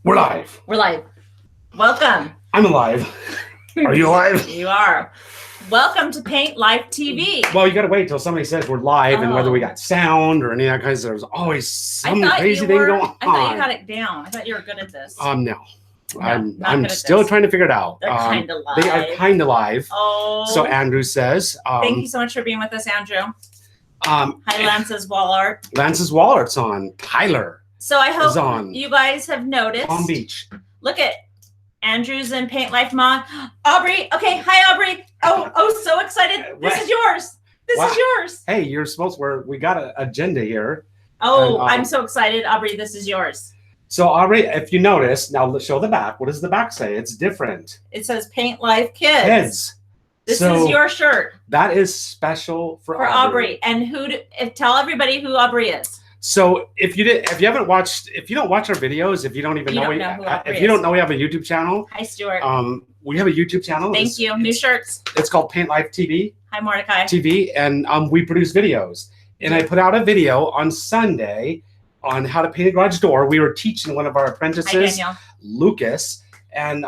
We're live. We're live. Welcome. I'm alive. Are you alive? You are. Welcome to Paint Life TV. Well, you got to wait till somebody says we're live and whether we got sound or any of that kind of stuff. There's always some crazy thing going on. I thought you got it down. I thought you were good at this. No. I'm still trying to figure it out. They're kind of live. They are kind of live. Oh. So Andrew says. Thank you so much for being with us, Andrew. Hi, Lance's Wall Art. Lance's Wall Art's on. Tyler. So I hope you guys have noticed. Palm Beach. Look at Andrew's in Paint Life Mod. Aubrey. Okay. Hi, Aubrey. Oh, so excited. This is yours. This is yours. Hey, you're supposed to, we got an agenda here. Oh, I'm so excited. Aubrey, this is yours. So Aubrey, if you notice, now let's show the back. What does the back say? It's different. It says Paint Life Kids. This is your shirt. That is special for Aubrey. And tell everybody who Aubrey is. So if you don't watch our videos, if you don't even know, if you don't know we have a YouTube channel. Hi, Stuart. We have a YouTube channel. Thank you. New shirts. It's called Paint Life TV. Hi, Mordecai. TV, and we produce videos. And I put out a video on Sunday on how to paint a garage door. We were teaching one of our apprentices, Lucas, and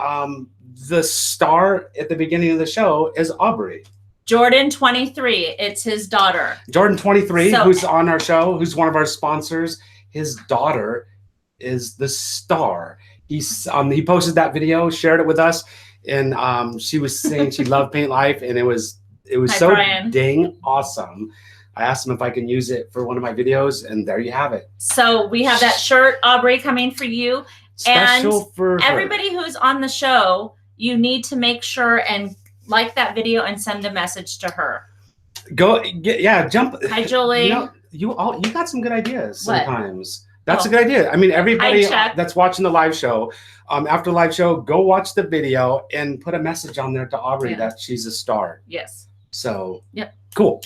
the star at the beginning of the show is Aubrey. Jordan 23. It's his daughter. Jordan 23, who's on our show, who's one of our sponsors. His daughter is the star. He posted that video, shared it with us, and she was saying she loved Paint Life, and it was so dang awesome. I asked him if I can use it for one of my videos, and there you have it. So we have that shirt, Aubrey, coming for you. Special for everybody who's on the show. You need to make sure and like that video and send a message to her. Jump. Hi, Julie. You got some good ideas sometimes. That's a good idea. I mean, everybody that's watching the live show, after the live show, go watch the video and put a message on there to Aubrey that she's a star. Yes. So, cool.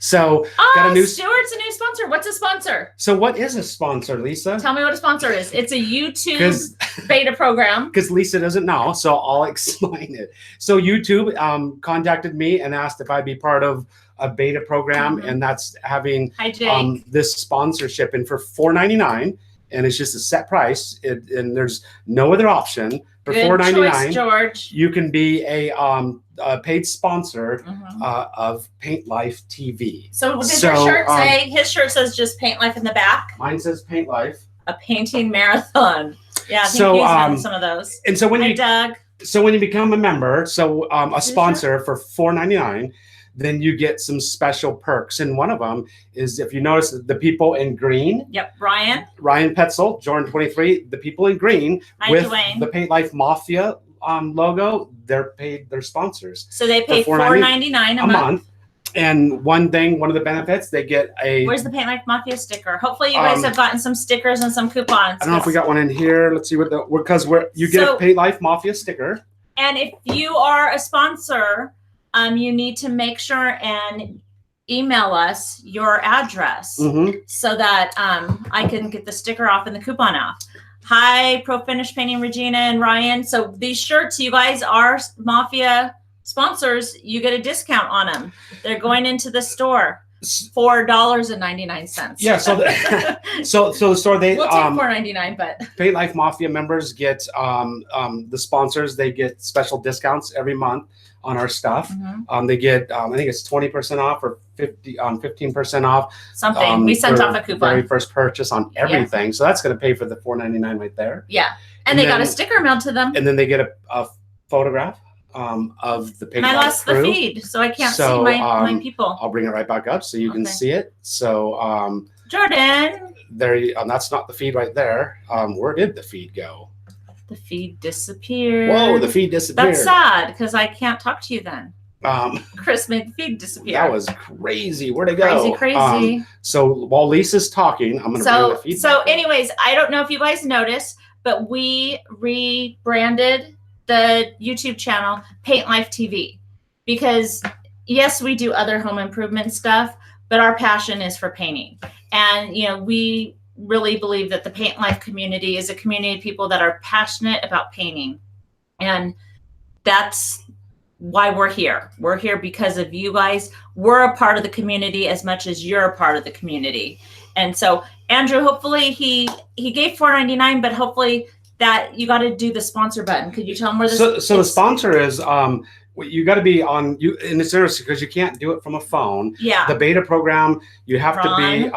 So, Stuart's a new sponsor. What's a sponsor? So, what is a sponsor, Lisa? Tell me what a sponsor is. It's a YouTube beta program. Because Lisa doesn't know, so I'll explain it. So, YouTube contacted me and asked if I'd be part of a beta program, and that's having this sponsorship. And for $4.99, and it's just a set price, and there's no other option. For $4.99, George, you can be a paid sponsor of Paint Life TV. So does your shirt say? His shirt says just Paint Life in the back. Mine says Paint Life. A painting marathon. Yeah, I think he's done some of those. And so when Doug. So when you become a member, a sponsor for $4.99. Then you get some special perks. And one of them is, if you notice, the people in green. Yep, Ryan Petzel, Jordan 23, the people in green with the Paint Life Mafia logo, they're sponsors. So they pay $4.99 a month. And one of the benefits, they get Where's the Paint Life Mafia sticker? Hopefully you guys have gotten some stickers and some coupons. I don't know if we got one in here. Let's see you get a Paint Life Mafia sticker. And if you are a sponsor, you need to make sure and email us your address so that I can get the sticker off and the coupon off. Hi, Pro Finish Painting, Regina and Ryan. So these shirts, you guys are Mafia sponsors. You get a discount on them. They're going into the store. $4.99. Yeah, so the store we'll take $4.99, but Paint Life Mafia members get the sponsors. They get special discounts every month on our stuff. They get I think it's 20% off or 15% off. Something we sent off a coupon. Very first purchase on everything. Yeah. So that's going to pay for the $4.99 right there. Yeah, and they got a sticker mailed to them. And then they get a photograph of the Paint Life crew. I lost the feed, so I can't see my people. I'll bring it right back up so you can see it. So Jordan, that's not the feed right there. Where did the feed go? The feed disappeared. Whoa, the feed disappeared. That's sad because I can't talk to you then. Chris made the feed disappear. That was crazy. Where'd it go? Crazy. So while Lisa's talking, I'm going to bring the feed. So anyways, I don't know if you guys noticed, but we rebranded the YouTube channel Paint Life TV because yes, we do other home improvement stuff, but our passion is for painting. And we really believe that the Paint Life community is a community of people that are passionate about painting. And that's why we're here. We're here because of you guys. We're a part of the community as much as you're a part of the community. And so Andrew, hopefully he gave $4.99, but hopefully that you got to do the sponsor button. Could you tell them where this? So the sponsor is you got to be on you, and it's interesting because you can't do it from a phone. Yeah. The beta program, you have to be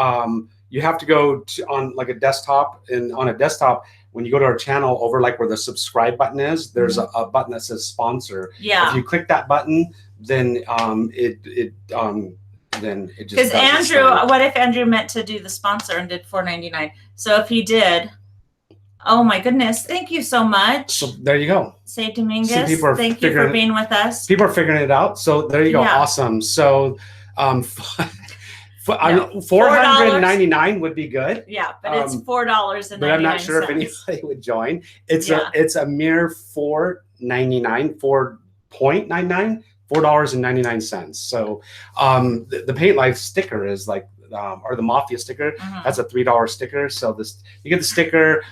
you have to go on like a desktop, and on a desktop, when you go to our channel, over like where the subscribe button is, there's a button that says sponsor. Yeah. If you click that button, then then it just because Andrew, what if Andrew meant to do the sponsor and did $4.99? So if he did, oh my goodness, thank you so much. So there you go. Say Dominguez, thank you for being with us. People are figuring it out. So there you go. Yeah. Awesome. So $499 would be good. Yeah, but it's $4.99. But I'm not sure if anybody would join. It's a mere $4.99, $4.99. So the Paint Life sticker is like or the Mafia sticker. That's a $3 sticker. So you get the sticker.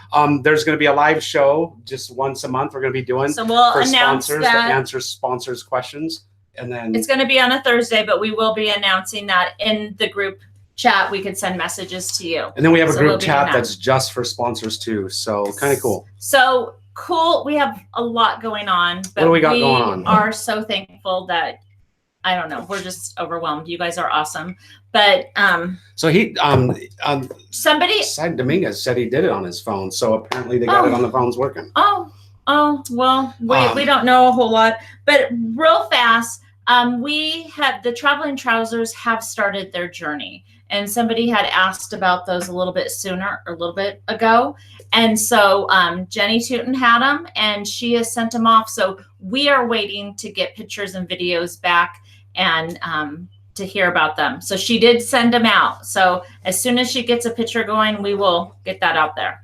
There's going to be a live show just once a month. We're going to be doing so we'll for announce sponsors that. to answer sponsors' questions. And then it's going to be on a Thursday, but we will be announcing that in the group chat. We can send messages to you. And then we have a group chat that's just for sponsors too. So kind of cool. So cool. We have a lot going on. But what do we got going on? We are so thankful that, I don't know, we're just overwhelmed. You guys are awesome. But so he somebody Dominguez said he did it on his phone. So apparently they got it on the phones working. Oh, well, we don't know a whole lot, but real fast, we had the Traveling Trousers have started their journey, and somebody had asked about those a little bit ago. And so Jenny Tooten had them, and she has sent them off. So we are waiting to get pictures and videos back and to hear about them. So she did send them out. So as soon as she gets a picture going, we will get that out there.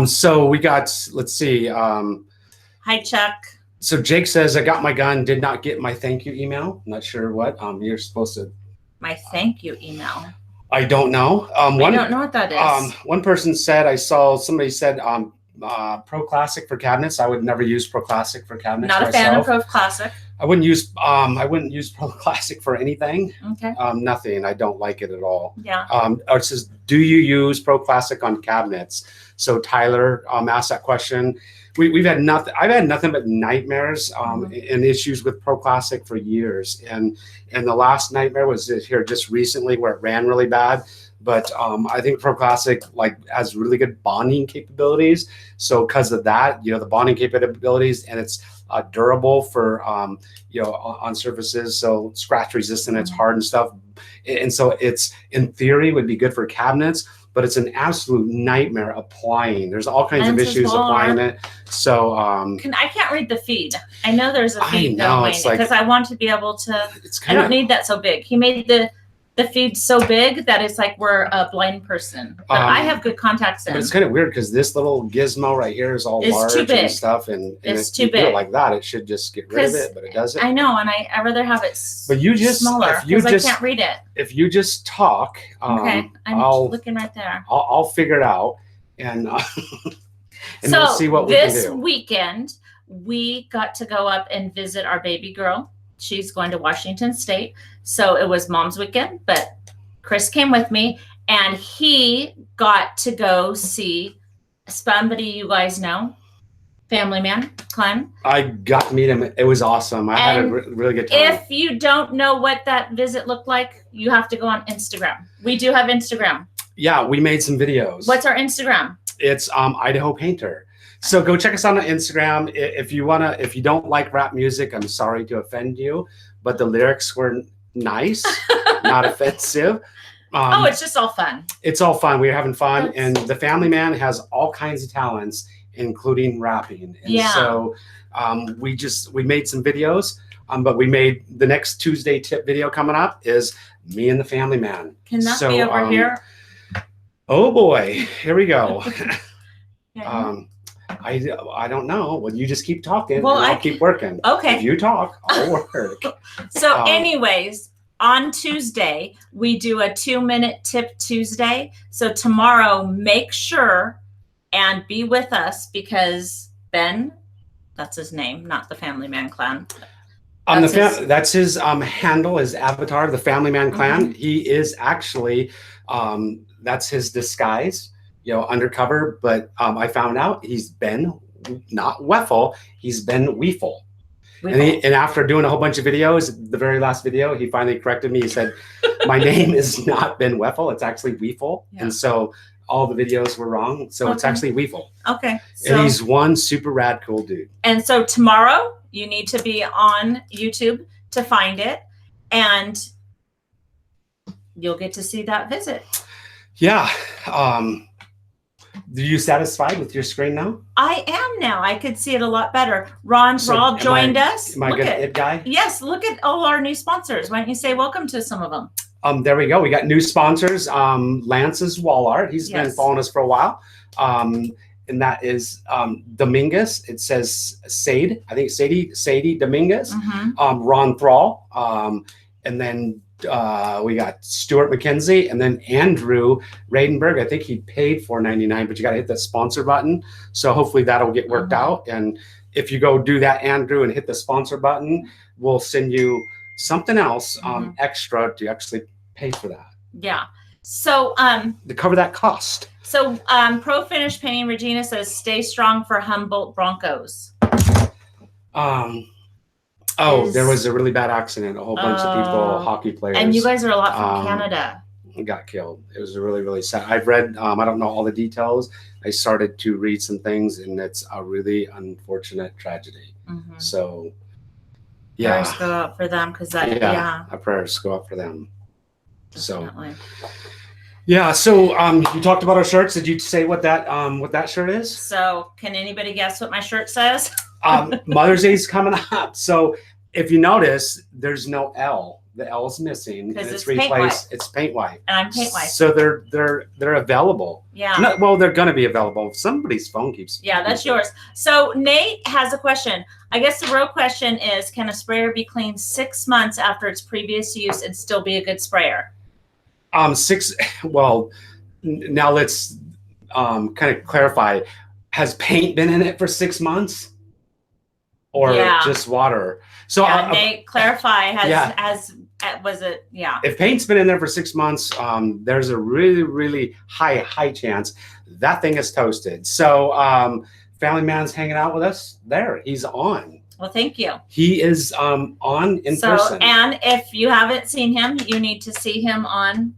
So we got, let's see. Hi, Chuck. So Jake says, I got my gun, did not get my thank you email. I'm not sure what you're supposed to. My thank you email. I don't know. I don't know what that is. One person said, somebody said, Pro Classic for cabinets. I would never use Pro Classic for cabinets. Not a fan of Pro Classic. I wouldn't use Pro Classic for anything. Okay. Nothing. I don't like it at all. Yeah. It says, do you use Pro Classic on cabinets? So Tyler asked that question. We've had nothing. I've had nothing but nightmares and issues with Pro Classic for years. And the last nightmare was here just recently where it ran really bad. But I think Pro Classic has really good bonding capabilities. So because of that, the bonding capabilities, and it's durable for on surfaces, so scratch resistant. It's hard and stuff, and so it's in theory would be good for cabinets. But it's an absolute nightmare applying. There's all kinds of issues applying it. So I can't read the feed. I know there's a feed going because I want to be able to. I don't need that so big. He made the feed so big that it's like we're a blind person. But I have good contacts in. But it's kind of weird because this little gizmo right here is all large and stuff, and it's too big. Like that, it should just get rid of it, but it doesn't. I know, and I rather have it. But you just smaller because I can't read it. If you just talk, okay, I'm looking right there. I'll figure it out, and and so we'll see what we can do. This weekend, we got to go up and visit our baby girl. She's going to Washington State. So it was Mom's Weekend, but Chris came with me, and he got to go see somebody you guys know, Family Man, Clem. I got to meet him. It was awesome. I had a really good time. If you don't know what that visit looked like, you have to go on Instagram. We do have Instagram. Yeah, we made some videos. What's our Instagram? It's Idaho Painter. So go check us out on Instagram. If you don't like rap music, I'm sorry to offend you, but the lyrics were nice, not offensive. It's just all fun. It's all fun. We're having fun. And the Family Man has all kinds of talents, including rapping. And so we made some videos, but we made the next Tuesday tip video coming up is me and the Family Man. Can that be over here? Oh boy, here we go. I don't know. Well, you just keep talking. Well, I'll keep working. Okay. If you talk, I'll work. So anyways, on Tuesday, we do a 2-minute tip Tuesday. So tomorrow, make sure and be with us because Ben, that's his name, not the Family Man Clan. That's his handle, his avatar, the Family Man Clan. He is actually, that's his disguise. undercover. But I found out he's been not Weffel, he's been Weefel. And after doing a whole bunch of videos, the very last video, he finally corrected me. He said, my name is not Ben Weffel, it's actually Weefel. Yeah. And so all the videos were wrong. So it's actually Weefel. Okay. And he's one super rad cool dude. And so tomorrow you need to be on YouTube to find it. And you'll get to see that visit. Yeah. Are you satisfied with your screen now? I am now. I could see it a lot better. Ron Thrall joined us. Am I good at it, guy? Yes. Look at all our new sponsors. Why don't you say welcome to some of them? There we go. We got new sponsors. Lance's Wall Art. He's been following us for a while. And that is Dominguez. It says Sade. I think Sadie Dominguez. Mm-hmm. Ron Thrall. And then we got Stuart McKenzie, and then Andrew Radenberg. I think he paid $4.99, but you got to hit the sponsor button. So hopefully that'll get worked out. And if you go do that, Andrew, and hit the sponsor button, we'll send you something else extra to actually pay for that. Yeah. So to cover that cost. So Pro Finish Painting Regina says, "Stay strong for Humboldt Broncos." There was a really bad accident. A whole bunch of people, hockey players. And you guys are a lot from Canada. Got killed. It was really, really sad. I've read, I don't know all the details. I started to read some things, and it's a really unfortunate tragedy. Mm-hmm. So, yeah. Prayers go out for them because our prayers go out for them. Definitely. So, yeah. So, you talked about our shirts. Did you say what that shirt is? So, can anybody guess what my shirt says? Mother's Day is coming up. So if you notice, there's no L. The L is missing. Because it's replaced. It's Paint Wife. And I'm Paint Wife. So they're available. Yeah. They're going to be available. Somebody's phone keeps. Yeah, that's yours. So Nate has a question. I guess the real question is, can a sprayer be cleaned 6 months after its previous use and still be a good sprayer? Well, now let's kind of clarify. Has paint been in it for 6 months? Or just water. So Nate, clarify. Was it? Yeah. If paint's been in there for 6 months, there's a really, really high chance that thing is toasted. So Family Man's hanging out with us there. He's on. Well, thank you. He is on in person. And if you haven't seen him, you need to see him on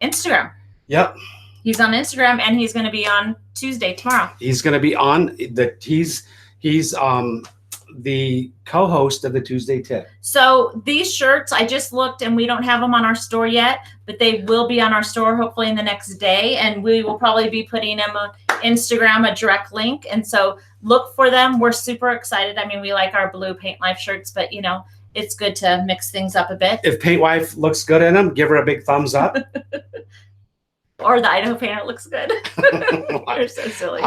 Instagram. Yep. He's on Instagram, and he's going to be on Tuesday tomorrow. He's going to be on he's the co-host of the Tuesday Tip. So these shirts, I just looked, and we don't have them on our store yet, but they will be on our store hopefully in the next day, and we will probably be putting them on Instagram, a direct link. And so look for them. We're super excited. I mean, we like our blue Paint Life shirts, but it's good to mix things up a bit. If Paint Wife looks good in them, give her a big thumbs up. Or the Idaho Painter looks good. You're so silly.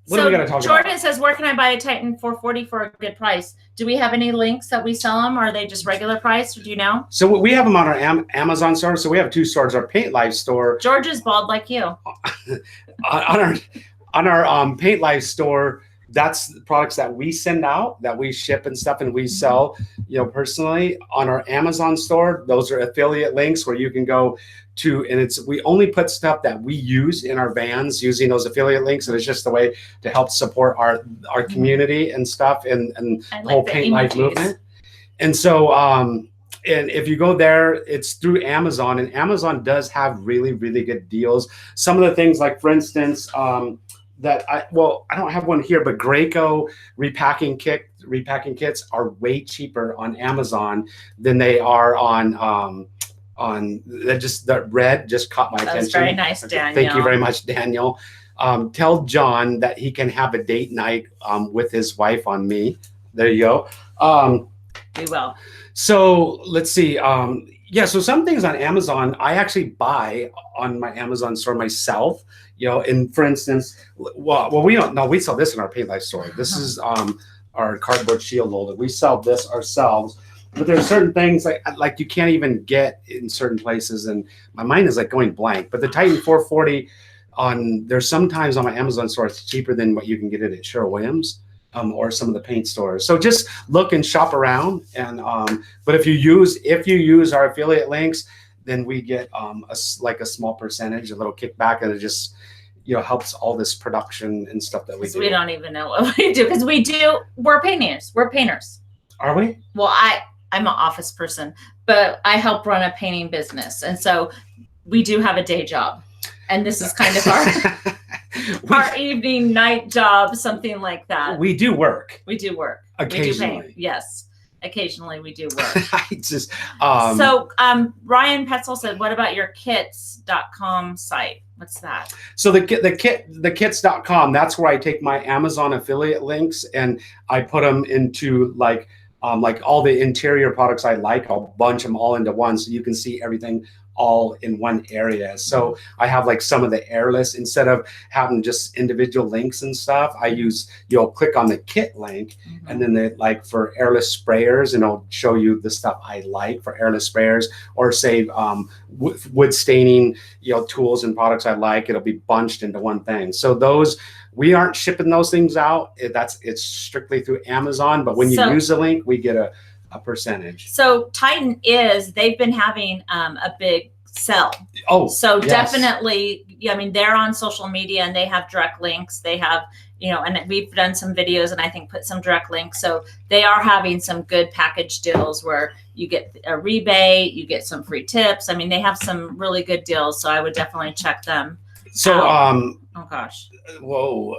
What are we going to talk about? Jordan says, where can I buy a Titan 440 for a good price? Do we have any links that we sell them? Or are they just regular price? Or do you know? So we have them on our Amazon store. So we have 2 stores, our Paint Life store. George is bald like you. on our Paint Life store, that's the products that we send out, that we ship and stuff, and we sell, personally. On our Amazon store, those are affiliate links where you can go to, and we only put stuff that we use in our vans using those affiliate links, and it's just a way to help support our community and stuff, and the whole Paint Life movement. And so, and if you go there, it's through Amazon, and Amazon does have really, really good deals. Some of the things, like for instance, I don't have one here, but Graco repacking kits are way cheaper on Amazon than they are on that red just caught my attention. That's very nice, Daniel. Thank you very much, Daniel. Tell John that he can have a date night with his wife on me. There you go. We will. So let's see. So some things on Amazon I actually buy on my Amazon store myself. And for instance, we don't know. We sell this in our Paint Life store. This is our cardboard shield holder. We sell this ourselves. But there's certain things like you can't even get in certain places, and my mind is like going blank. But the Titan 440 there's sometimes on my Amazon store it's cheaper than what you can get it at Sherwin-Williams or some of the paint stores. So just look and shop around. And but if you use our affiliate links, then we get like a small percentage, a little kickback, and it just helps all this production and stuff that we do. We don't even know what we do because we're painters. We're painters. Are we? Well, I'm an office person, but I help run a painting business, and so we do have a day job, and this is kind of our evening, night job, something like that. We do work. We do work. Occasionally. We do paint. Yes. Occasionally we do work. I just so Ryan Petzel said, what about your kits.com site? What's that? So the kits.com, that's where I take my Amazon affiliate links and I put them into like all the interior products I like. I'll bunch them all into one so you can see everything all in one area. So I have like some of the airless, instead of having just individual links and stuff, I use, you'll click on the kit link and then they like for airless sprayers, and it'll show you the stuff I like for airless sprayers, or say wood staining, tools and products I like, it'll be bunched into one thing. So those, we aren't shipping those things out. It's strictly through Amazon, but when you use the link, we get a percentage. So Titan they've been having a big sell. Oh, so yes. Definitely, I mean, they're on social media and they have direct links. They have, and we've done some videos and I think put some direct links. So they are having some good package deals where you get a rebate, you get some free tips. I mean, they have some really good deals. So I would definitely check them. So, oh gosh. Whoa.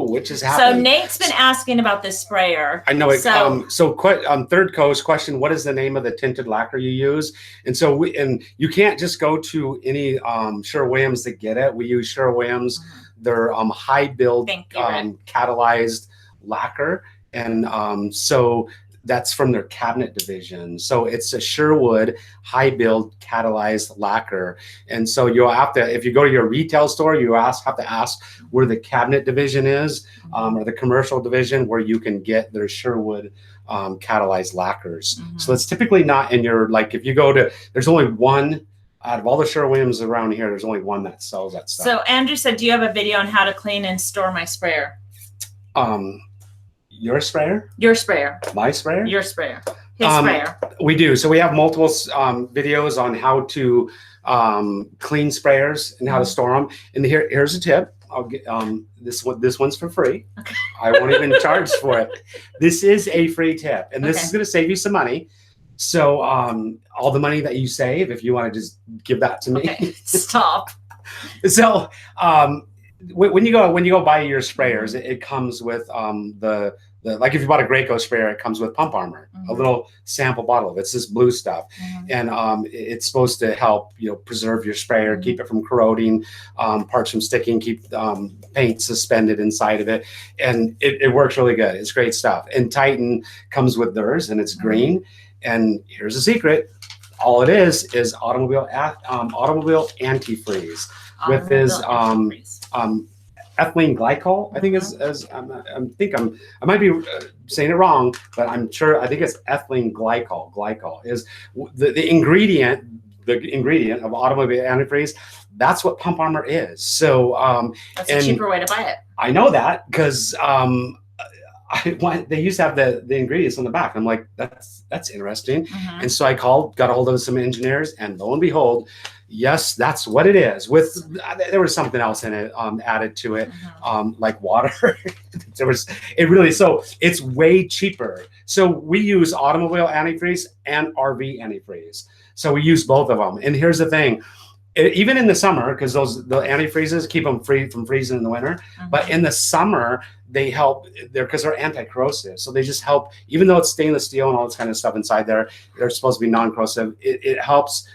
Which is happening. So Nate's been asking about this sprayer. I know it. Third Coast question: what is the name of the tinted lacquer you use? And so you can't just go to any Sherwin-Williams to get it. We use Sherwin-Williams. They're high build catalyzed lacquer, and so that's from their cabinet division. So it's a Sherwood high build catalyzed lacquer. And so you'll have to, if you go to your retail store, you have to ask where the cabinet division is, or the commercial division, where you can get their Sherwood catalyzed lacquers. So it's typically not in your, like if you go to, there's only one out of all the Sherwin-Williams around here, there's only one that sells that stuff. So Andrew said, do you have a video on how to clean and store my sprayer? Your sprayer? Your sprayer. My sprayer? Your sprayer. His sprayer. We do. So we have multiple videos on how to clean sprayers and how to store them. And here's a tip. I'll get this one's for free. Okay. I won't even charge for it. This is a free tip, and this is going to save you some money. So all the money that you save, if you want to just give that to me. Okay. Stop. So when you go buy your sprayers, it comes with the like if you bought a Graco sprayer, it comes with Pump Armor, a little sample bottle of it. It's this blue stuff, and it's supposed to help preserve your sprayer, keep it from corroding, parts from sticking, keep paint suspended inside of it, and it works really good. It's great stuff. And Titan comes with theirs, and it's green. And here's a secret: all it is automobile antifreeze with his ethylene glycol. I think I might be saying it wrong, but I'm sure. I think it's ethylene glycol. Glycol is the ingredient of automobile antifreeze. That's what Pump Armor is. So that's a cheaper way to buy it. I know that because they used to have the ingredients on the back. I'm like, that's interesting. And so I got a hold of some engineers, and lo and behold, yes, that's what it is. There was something else in it added to it, like water. So it's way cheaper. So we use automobile antifreeze and RV antifreeze. So we use both of them. And here's the thing. Even in the summer, because the antifreezes keep them free from freezing in the winter, but in the summer they help because they're anti-corrosive. So they just help, even though it's stainless steel and all this kind of stuff inside there, they're supposed to be non-corrosive. It helps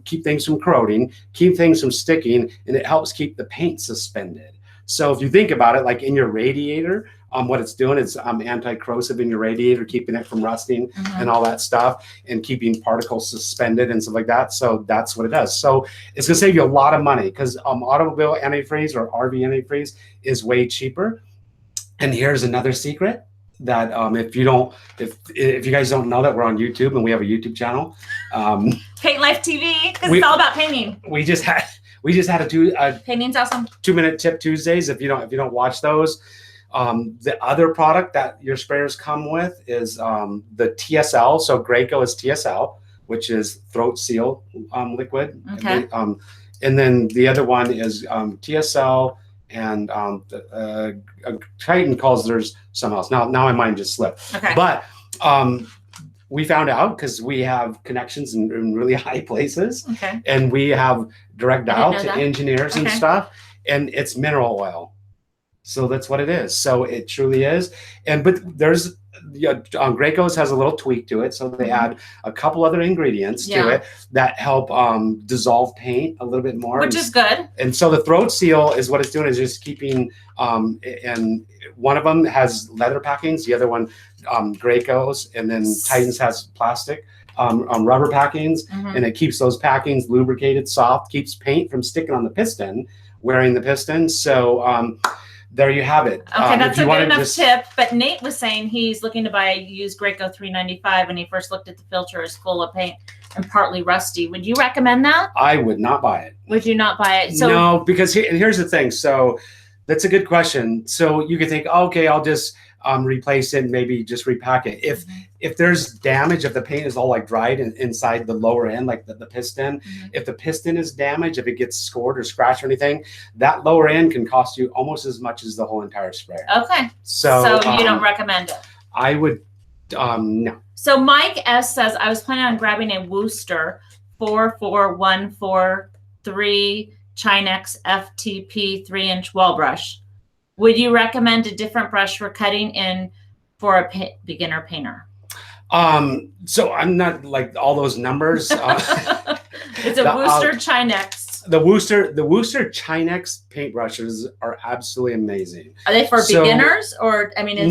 keep things from corroding, keep things from sticking, and it helps keep the paint suspended. So if you think about it, like in your radiator, what it's doing is anti-corrosive in your radiator, keeping it from rusting and all that stuff, and keeping particles suspended and stuff like that. So that's what it does. So it's going to save you a lot of money because automobile antifreeze or RV antifreeze is way cheaper. And here's another secret that if you guys don't know that we're on YouTube and we have a YouTube channel, Paint Life TV, because it's all about painting. We just had to do painting's awesome 2-minute tip Tuesdays. If you don't watch those. The other product that your sprayers come with is the TSL. So Graco is TSL, which is throat seal liquid. Okay. And then the other one is TSL, and Titan calls theirs something else. Now my mind just slipped. Okay. But we found out because we have connections in really high places, Okay. and we have direct dial to that. engineers and Okay. stuff, and it's mineral oil. So that's what it is. So it truly is. But there's Graco's has a little tweak to it. So they add a couple other ingredients to it that help dissolve paint a little bit more. Which is good. And so the throat seal is what it's doing is just keeping, and one of them has leather packings, the other one Graco's, and then Titans has plastic rubber packings, and it keeps those packings lubricated, soft, keeps paint from sticking on the piston, wearing the piston. So there you have it. Okay, that's a good enough tip. But Nate was saying he's looking to buy a used Graco 395, and he first looked at the filter is full of paint and partly rusty. Would you recommend that? I would not buy it. Would you not buy it? So no, because here's the thing. So that's a good question. So you could think, okay, I'll just replace it and maybe just repack it. If there's damage, if the paint is all like dried inside the lower end, like the piston, if the piston is damaged, if it gets scored or scratched or anything, that lower end can cost you almost as much as the whole entire sprayer. Okay. So you don't recommend it? I would, no. So Mike S says, I was planning on grabbing a Wooster 44143 Chinex FTP 3-inch wall brush. Would you recommend a different brush for cutting in for a beginner painter? So I'm not like all those numbers. It's a Wooster Chinex. The Wooster Chinex paintbrushes are absolutely amazing. Are they for beginners, or I mean, is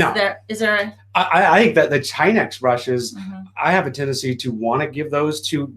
there? I think that the Chinex brushes, I have a tendency to want to give those to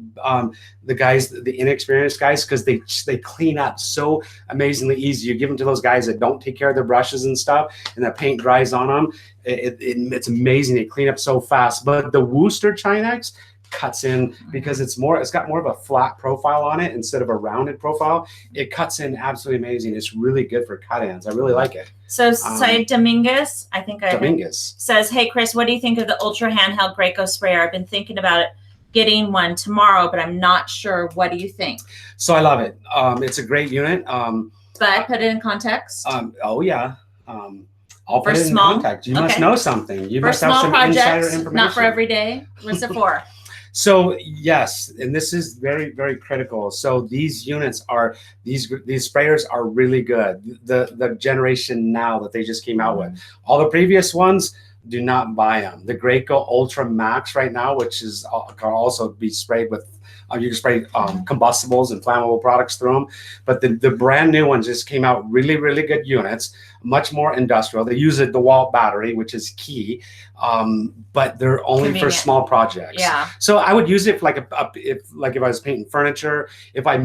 the guys, the inexperienced guys, because they clean up so amazingly easy. You give them to those guys that don't take care of their brushes and stuff, and the paint dries on them. It's amazing. They clean up so fast. But the Wooster Chinex cuts in because it's got more of a flat profile on it instead of a rounded profile. It cuts in absolutely amazing. It's really good for cut-ins. I really like it. So Said Dominguez, Dominguez says, hey Chris, what do you think of the ultra handheld Graco sprayer? I've been thinking about it, getting one tomorrow, but I'm not sure. What do you think? So I love it. It's a great unit. But put it in context. Oh yeah. I'll put it in context. You must know something. You must have some insider information. Not for every day. What's it for? So yes, and this is very, very critical. So these units are these sprayers are really good. The generation now that they just came out with, all the previous ones, do not buy them. The Graco Ultra Max right now, which is can also be sprayed with. You can spray combustibles and flammable products through them, but the brand new ones just came out really, really good units, much more industrial. They use a DeWalt battery, which is key, but they're only for small projects. Yeah. So I would use it for if I was painting furniture. If I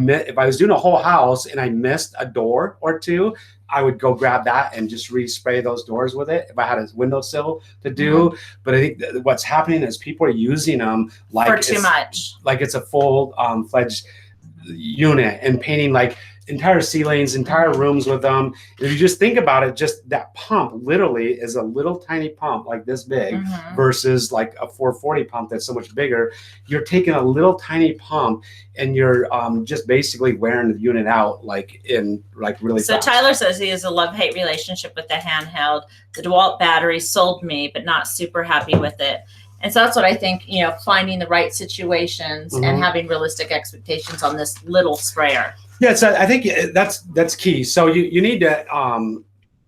was doing a whole house and I missed a door or two, I would go grab that and just respray those doors with it if I had a windowsill to do. But I think what's happening is people are using them like for too much. Like it's a full fledged unit and painting like entire ceilings, entire rooms with them. If you just think about it, just that pump literally is a little tiny pump like this big versus like a 440 pump that's so much bigger. You're taking a little tiny pump and you're just basically wearing the unit out really fast. Tyler says he has a love-hate relationship with the handheld. The DeWalt battery sold me, but not super happy with it. And so that's what I think, finding the right situations and having realistic expectations on this little sprayer. Yeah, so I think that's key. So you need to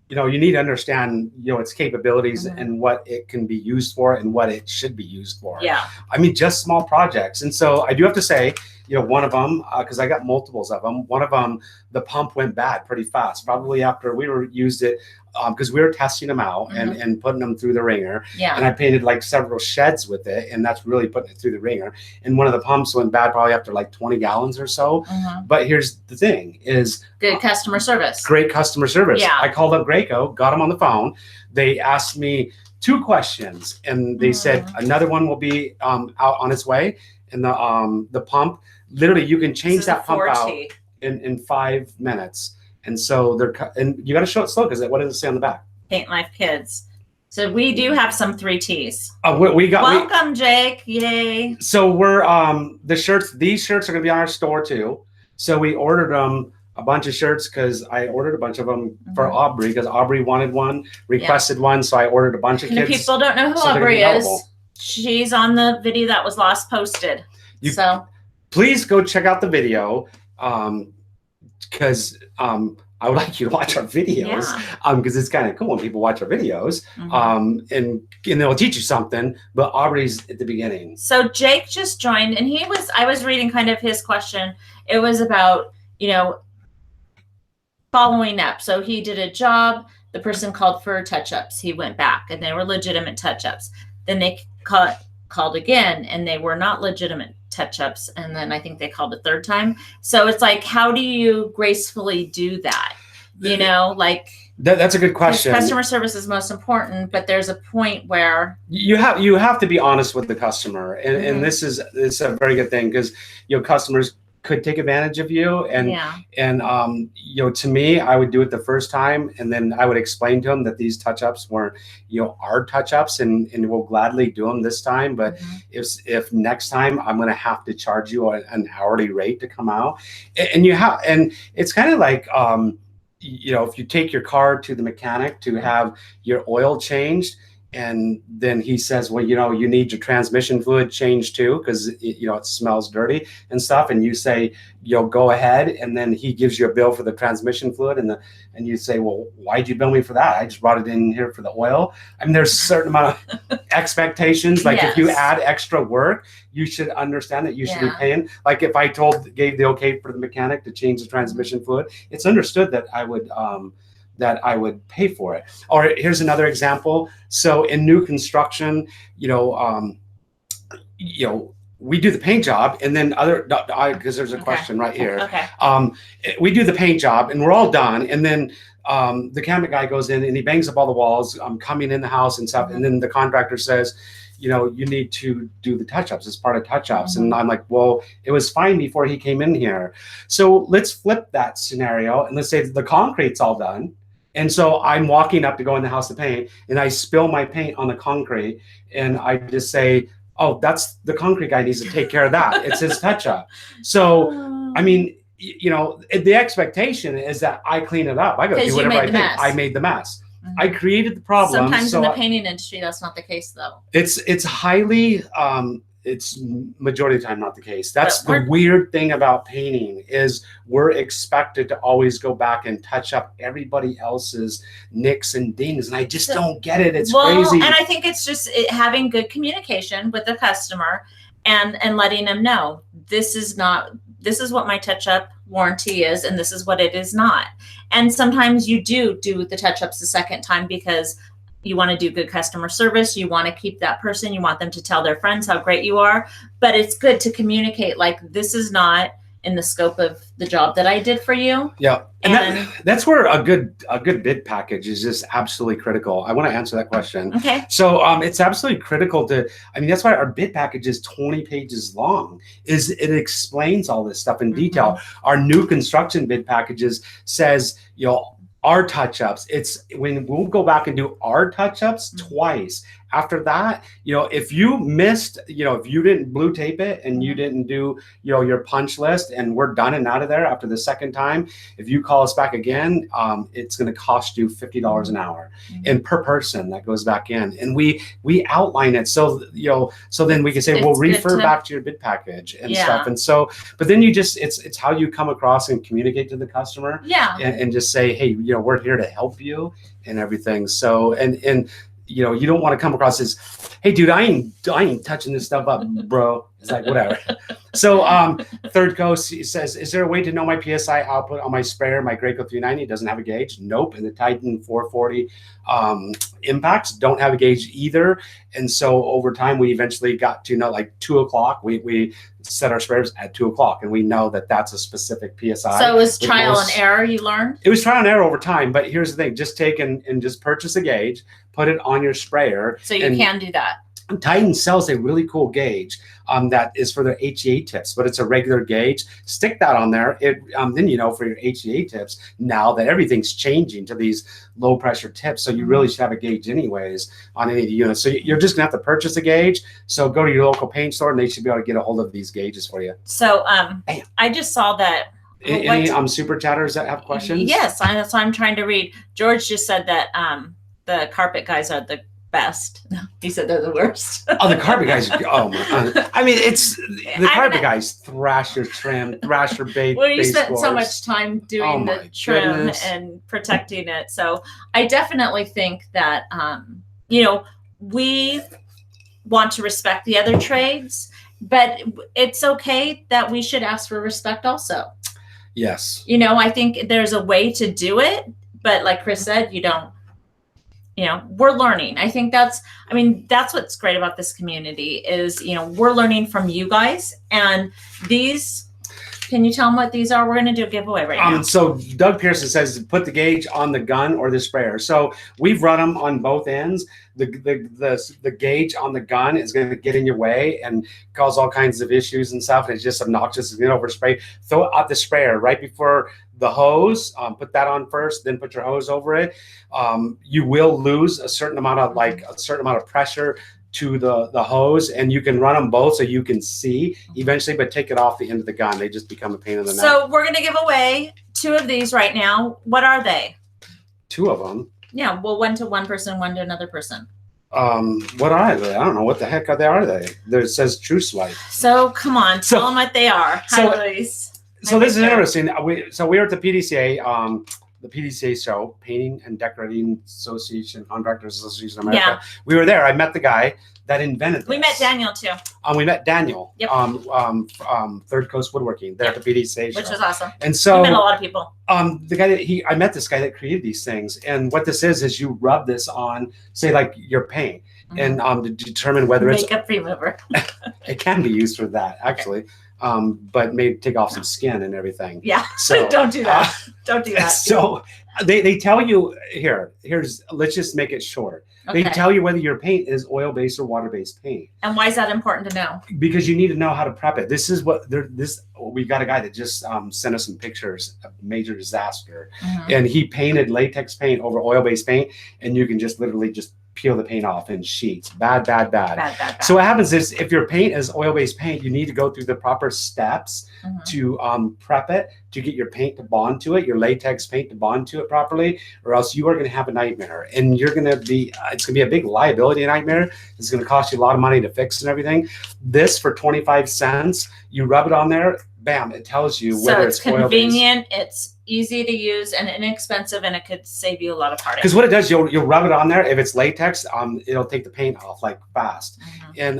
you need to understand its capabilities and what it can be used for and what it should be used for. Yeah. I mean, just small projects. And so I do have to say, one of them, because I got multiples of them. One of them, the pump went bad pretty fast, probably after we used it. Because we were testing them out and putting them through the ringer. Yeah. And I painted like several sheds with it, and that's really putting it through the ringer. And one of the pumps went bad probably after like 20 gallons or so. But here's the thing is good customer service. Great customer service. Yeah. I called up Graco, got them on the phone. They asked me 2 questions, and they said another one will be out on its way. And the pump, literally you can change that pump out in 5 minutes. And so and you got to show it slow because what does it say on the back? Paint Life Kids. So we do have some 3Ts. We got welcome, Jake. Yay. So we're these shirts are gonna be on our store too. So we ordered them a bunch of shirts because I ordered a bunch of them for Aubrey because Aubrey wanted one, requested one, so I ordered a bunch of kids. If people don't know who Aubrey is, she's on the video that was last posted. So please go check out the video because I would like you to watch our videos because it's kind of cool when people watch our videos and they'll teach you something. But Aubrey's at the beginning. So Jake just joined, and I was reading kind of his question. It was about, you know, following up. So he did a job. The person called for touch-ups. He went back, and they were legitimate touch-ups. Then they called again, and they were not legitimate touch-ups, and then I think they called a third time. So it's like, how do you gracefully do that? You know, like that's a good question. Customer service is most important, but there's a point where you have to be honest with the customer, and this is a very good thing because, you know, customers could take advantage of you, and you know, to me, I would do it the first time, and then I would explain to them that these touch-ups weren't, you know, our touch-ups, and we'll gladly do them this time, but if next time I'm going to have to charge you an hourly rate to come out, and it's kind of like you know, if you take your car to the mechanic to have your oil changed, and then he says, well, you know, you need your transmission fluid changed too because you know, it smells dirty and stuff, and you say, you'll go ahead, and then he gives you a bill for the transmission fluid, and you say, well, why'd you bill me for that? I just brought it in here for the oil. I mean, there's a certain amount of expectations. Like if you add extra work, you should understand that you should be paying. Like if I gave the okay for the mechanic to change the transmission fluid, it's understood that I would pay for it. Or here's another example. So in new construction, you know, we do the paint job, and then because there's a question right here. We do the paint job, and we're all done, and then the cabinet guy goes in and he bangs up all the walls, coming in the house and stuff, and then the contractor says, you know, you need to do the touch-ups as part of touch-ups. And I'm like, well, it was fine before he came in here. So let's flip that scenario, and let's say the concrete's all done. And so I'm walking up to go in the house to paint, and I spill my paint on the concrete, and I just say, oh, that's the concrete guy needs to take care of that. It's his touch-up. So, I mean, you know, the expectation is that I clean it up. I go do whatever I think. I made the mess. I created the problem. Sometimes in the painting industry, that's not the case, though. It's highly, it's majority of the time not the case. That's the weird thing about painting is we're expected to always go back and touch up everybody else's nicks and dings, and I just don't get it. It's crazy. And I think it's just having good communication with the customer and letting them know this is what my touch-up warranty is, and this is what it is not. And sometimes you do the touch-ups the second time because you want to do good customer service. You want to keep that person. You want them to tell their friends how great you are. But it's good to communicate, like, this is not in the scope of the job that I did for you. Yeah. And that's where a good bid package is just absolutely critical. I want to answer that question. Okay. So it's absolutely critical that's why our bid package is 20 pages long, is it explains all this stuff in detail. Our new construction bid packages says, you know, our touch-ups, it's when we'll go back and do our touch-ups twice. After that, you know, if you missed, you know, if you didn't blue tape it and you didn't do, you know, your punch list, and we're done and out of there after the second time, if you call us back again, it's going to cost you $50 an hour, and per person that goes back in, and we outline it. So, you know, so then we can say, we'll refer back to your bid package and stuff. And so, but then you just, it's how you come across and communicate to the customer, and just say, hey, you know, we're here to help you and everything. So, and you know, you don't want to come across as, hey, dude, I ain't touching this stuff up, bro. It's like, whatever. So Third Coast says, is there a way to know my PSI output on my sprayer? My Graco 390 doesn't have a gauge. Nope. And the Titan 440 impacts don't have a gauge either. And so over time, we eventually got to know, like 2 o'clock, we set our sprayers at 2 o'clock, and we know that that's a specific PSI. So it was trial and error, you learned? It was trial and error over time, but here's the thing, just take and just purchase a gauge, put it on your sprayer. So you can do that. Titan sells a really cool gauge that is for their HEA tips, but it's a regular gauge. Stick that on there. Then for your HEA tips, now that everything's changing to these low pressure tips, so you really should have a gauge anyways on any of the units. So you're just gonna have to purchase a gauge. So go to your local paint store, and they should be able to get a hold of these gauges for you. So I just saw that. Any super chatters that have questions? Yes, that's what I'm trying to read. George just said that the carpet guys are the best. He said they're the worst. Oh, the carpet guys. Oh my! I mean, it's the carpet guys. Thrasher trim, thrasher bait. Well, you spent so much time doing the trim and protecting it. So I definitely think that we want to respect the other trades, but it's okay that we should ask for respect also. Yes. I think there's a way to do it, but like Chris said, you don't. We're learning. I think that's what's great about this community is, we're learning from you guys. And these, can you tell them what these are? We're going to do a giveaway right now. So Doug Pearson says put the gauge on the gun or the sprayer. So we've run them on both ends. The gauge on the gun is going to get in your way and cause all kinds of issues and stuff. And it's just obnoxious to get over spray. Throw out the sprayer right before the hose. Put that on first, then put your hose over it. You will lose a certain amount of pressure to the hose, and you can run them both so you can see eventually, but take it off the end of the gun. They just become a pain in the neck. So we're going to give away 2 of these right now. What are they? 2 of them? Yeah, well, one to one person, one to another person. What are they? I don't know. What the heck are they? It says True Swipe. So come on, tell them what they are. Hi, Luis. So this is interesting. We were at the PDCA, the PDCA show, Painting and Decorating Association, Contractors Association of America. Yeah. We were there. I met the guy that invented this. We met Daniel too. We met Daniel. Yep. Third Coast Woodworking there at the PDCA show. Which was awesome. And so we met a lot of people. The guy I met this guy that created these things, and what this is you rub this on, say like your paint, and to determine whether it's makeup remover. It can be used for that actually. But maybe take off some skin and everything. Yeah. So don't do that. Don't do that. So they tell you here's let's just make it short. Okay. They tell you whether your paint is oil-based or water-based paint. And why is that important to know? Because you need to know how to prep it. This is what we got a guy that just sent us some pictures of major disaster, and he painted latex paint over oil-based paint, and you can just literally just peel the paint off in sheets. Bad. So what happens is if your paint is oil-based paint, you need to go through the proper steps to prep it, to get your paint to bond to it, your latex paint to bond to it properly, or else you are going to have a nightmare. And you're going to be, it's going to be a big liability nightmare. It's going to cost you a lot of money to fix and everything. This for 25 cents, you rub it on there, bam, it tells you whether it's oil-based. Convenient, it's easy to use and inexpensive, and it could save you a lot of heartache. Because what it does, you'll rub it on there. If it's latex, it'll take the paint off like fast. And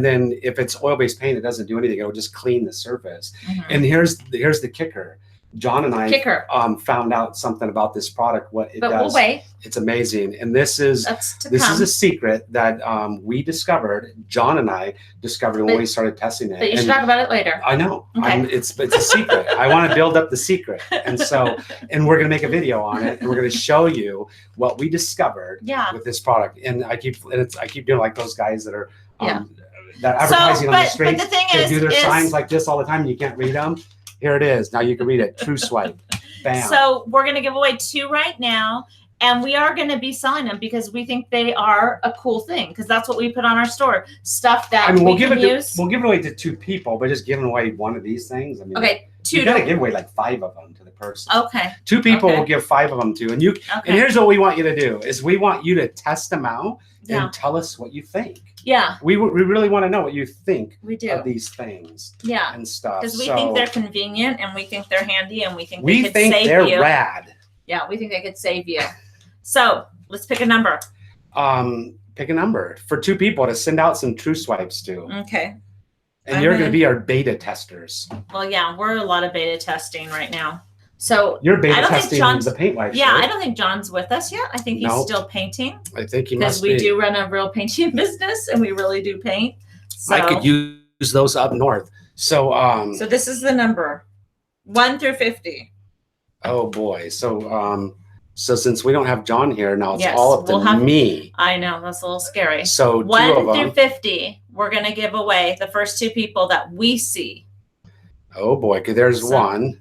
then if it's oil-based paint, it doesn't do anything. It'll just clean the surface. And here's the kicker. John and I found out something about this product, what it does. We'll wait. It's amazing. And this is a secret that we discovered. John and I discovered when we started testing it. But you should talk about it later. I know. Okay. It's a secret. I want to build up the secret. And we're going to make a video on it, and we're going to show you what we discovered with this product. And I keep doing like those guys that are that advertising on the streets. But the thing they do their signs like this all the time, and you can't read them. Here it is. Now you can read it. True Swipe. Bam. So we're going to give away 2 right now, and we are going to be selling them because we think they are a cool thing, because that's what we put on our store. Stuff that we'll give it away to 2 people, but just giving away one of these things. Okay, 2. You got to give away like 5 of them to the person. Okay. 2 people will give 5 of them to, and and here's what we want you to do is we want you to test them out and tell us what you think. Yeah. We really want to know what you think of these things. Yeah. And stuff. Because we think they're convenient, and we think they're handy, and we think they could save you. They're rad. Yeah, we think they could save you. So let's pick a number. Pick a number for 2 people to send out some True Swipes to. Okay. And you're going to be our beta testers. Well, yeah, we're a lot of beta testing right now. So you're beta testing the Paint Life. Yeah, right? I don't think John's with us yet. I think he's still painting. I think he must be. Because we do run a real painting business, and we really do paint. So I could use those up north. So so this is the number 1 through 50. Oh boy. So So since we don't have John here, now it's Yes, all up to we'll have- me. I know, that's a little scary. So 1 2 of through them. 50, we're going to give away the first 2 people that we see. Oh boy, okay, there's So- 1.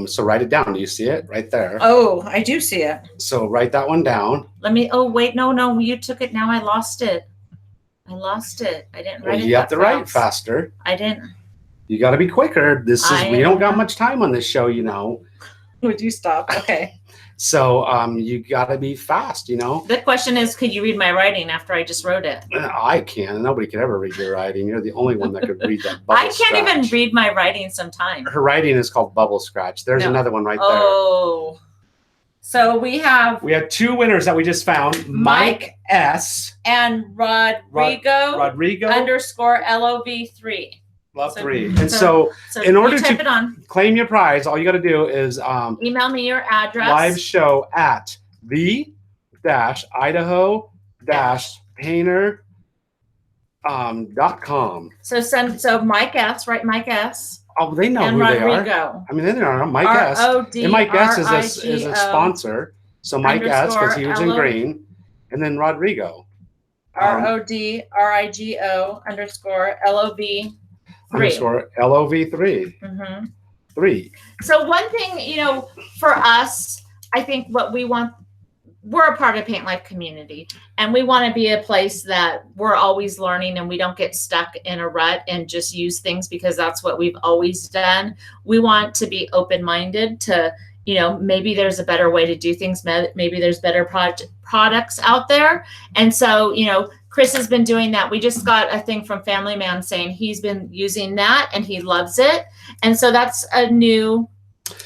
So write it down. Do you see it right there? Oh, I do see it. So write that one down. Let me, oh, wait, no, you took it. Now I lost it. I didn't write Well, it. you have that to write fast. faster. I didn't. You got to be quicker. We don't got much time on this show, you know. Would you stop? Okay. So you got to be fast, you know. The question is, could you read my writing after I just wrote it? I can. Nobody could ever read your writing. You're the only one that could read that bubble I can't even scratch. read my writing sometimes. Her writing is called Bubble Scratch. There's No. another one right Oh. So we have there. We had 2 winners that we just found. Mike S. and Rodrigo _LOV3. Love So- 3. And so- so So In order you type to- it on. claim your prize, all you got to do is Email me your address. live show at the-idaho-painter.com. So Mike S, right? Mike S. Oh, they know and who they are. Rodrigo. I mean, they know Mike S. And Mike S is a sponsor. So Mike S, because he was in _LO green. And then Rodrigo. RODRIGO _LOV3. _LOV3. Mm-hmm. 3. So one thing, for us, I think what we want, we're a part of Paint Life community, and we want to be a place that we're always learning and we don't get stuck in a rut and just use things because that's what we've always done. We want to be open-minded to, maybe there's a better way to do things. Maybe there's better products out there. And so, Chris has been doing that. We just got a thing from Family Man saying he's been using that and he loves it. And so that's a new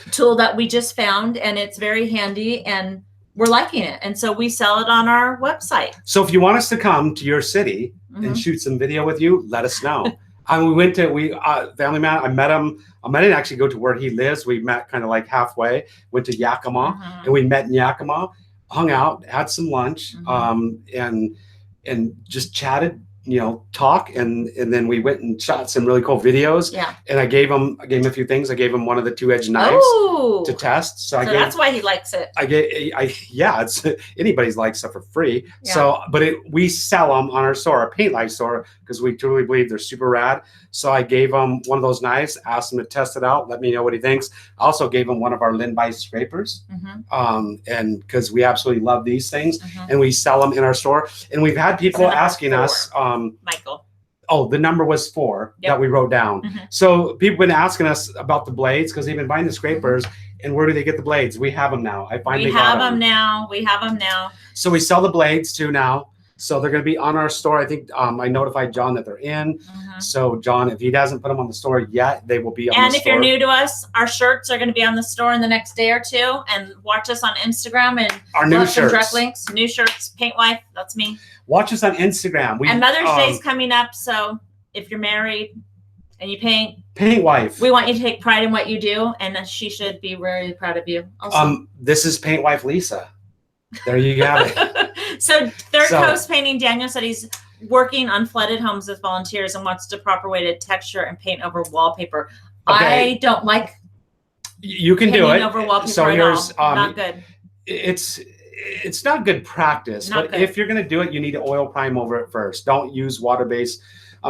tool that we just found, and it's very handy and we're liking it. And so we sell it on our website. So if you want us to come to your city Mhm. and shoot some video with you, let us know. We went to Family Man. I met him. I didn't actually go to where he lives. We met kind of like halfway. Went to Yakima, Mhm. and we met in Yakima, hung out, had some lunch, Mhm. and just chatted. Talk, and then we went and shot some really cool videos. Yeah. And I gave him a few things. I gave him one of the 2-edged knives Oh, to test. So so that's why he likes it. it's anybody's like stuff for free. Yeah. So, but we sell them on our store, our Paint Life store, because we truly believe they're super rad. So I gave him one of those knives, asked him to test it out, let me know what he thinks. I also gave him one of our Lindby scrapers, Mhm. and because we absolutely love these things, Mhm. and we sell them in our store. And we've had people number asking 4. us. Michael. Oh, the number was 4 Yep. that we wrote down. Mhm. So people been asking us about the blades because they've been buying the scrapers. And where do they get the blades? We have them now. I finally We got have them now. We have them now. So we sell the blades too now. So they're going to be on our store. I think I notified John that they're in. Mhm. So John, if he hasn't put them on the store yet, they will be on And the if store. you're new to us, our shirts are going to be on the store in the next day or 2. And watch us on Instagram and Our new we'll have some shirts. direct links. New shirts, Paint Life. That's me. Watch us on Instagram. And Mother's Day's coming up. So if you're married and you paint, Paint Wife. we want you to take pride in what you do. And she should be really proud of you. Also. This is Paint Wife Lisa. There you have it. So Third So- Coast Painting, Daniel said he's working on flooded homes with volunteers and wants a proper way to texture and paint over wallpaper. Okay. I don't like You can do painting it. over wallpaper So at here's all. Not good. It's not good practice, Not but good. if you're going to do it, you need to oil prime over it first. Don't use water-based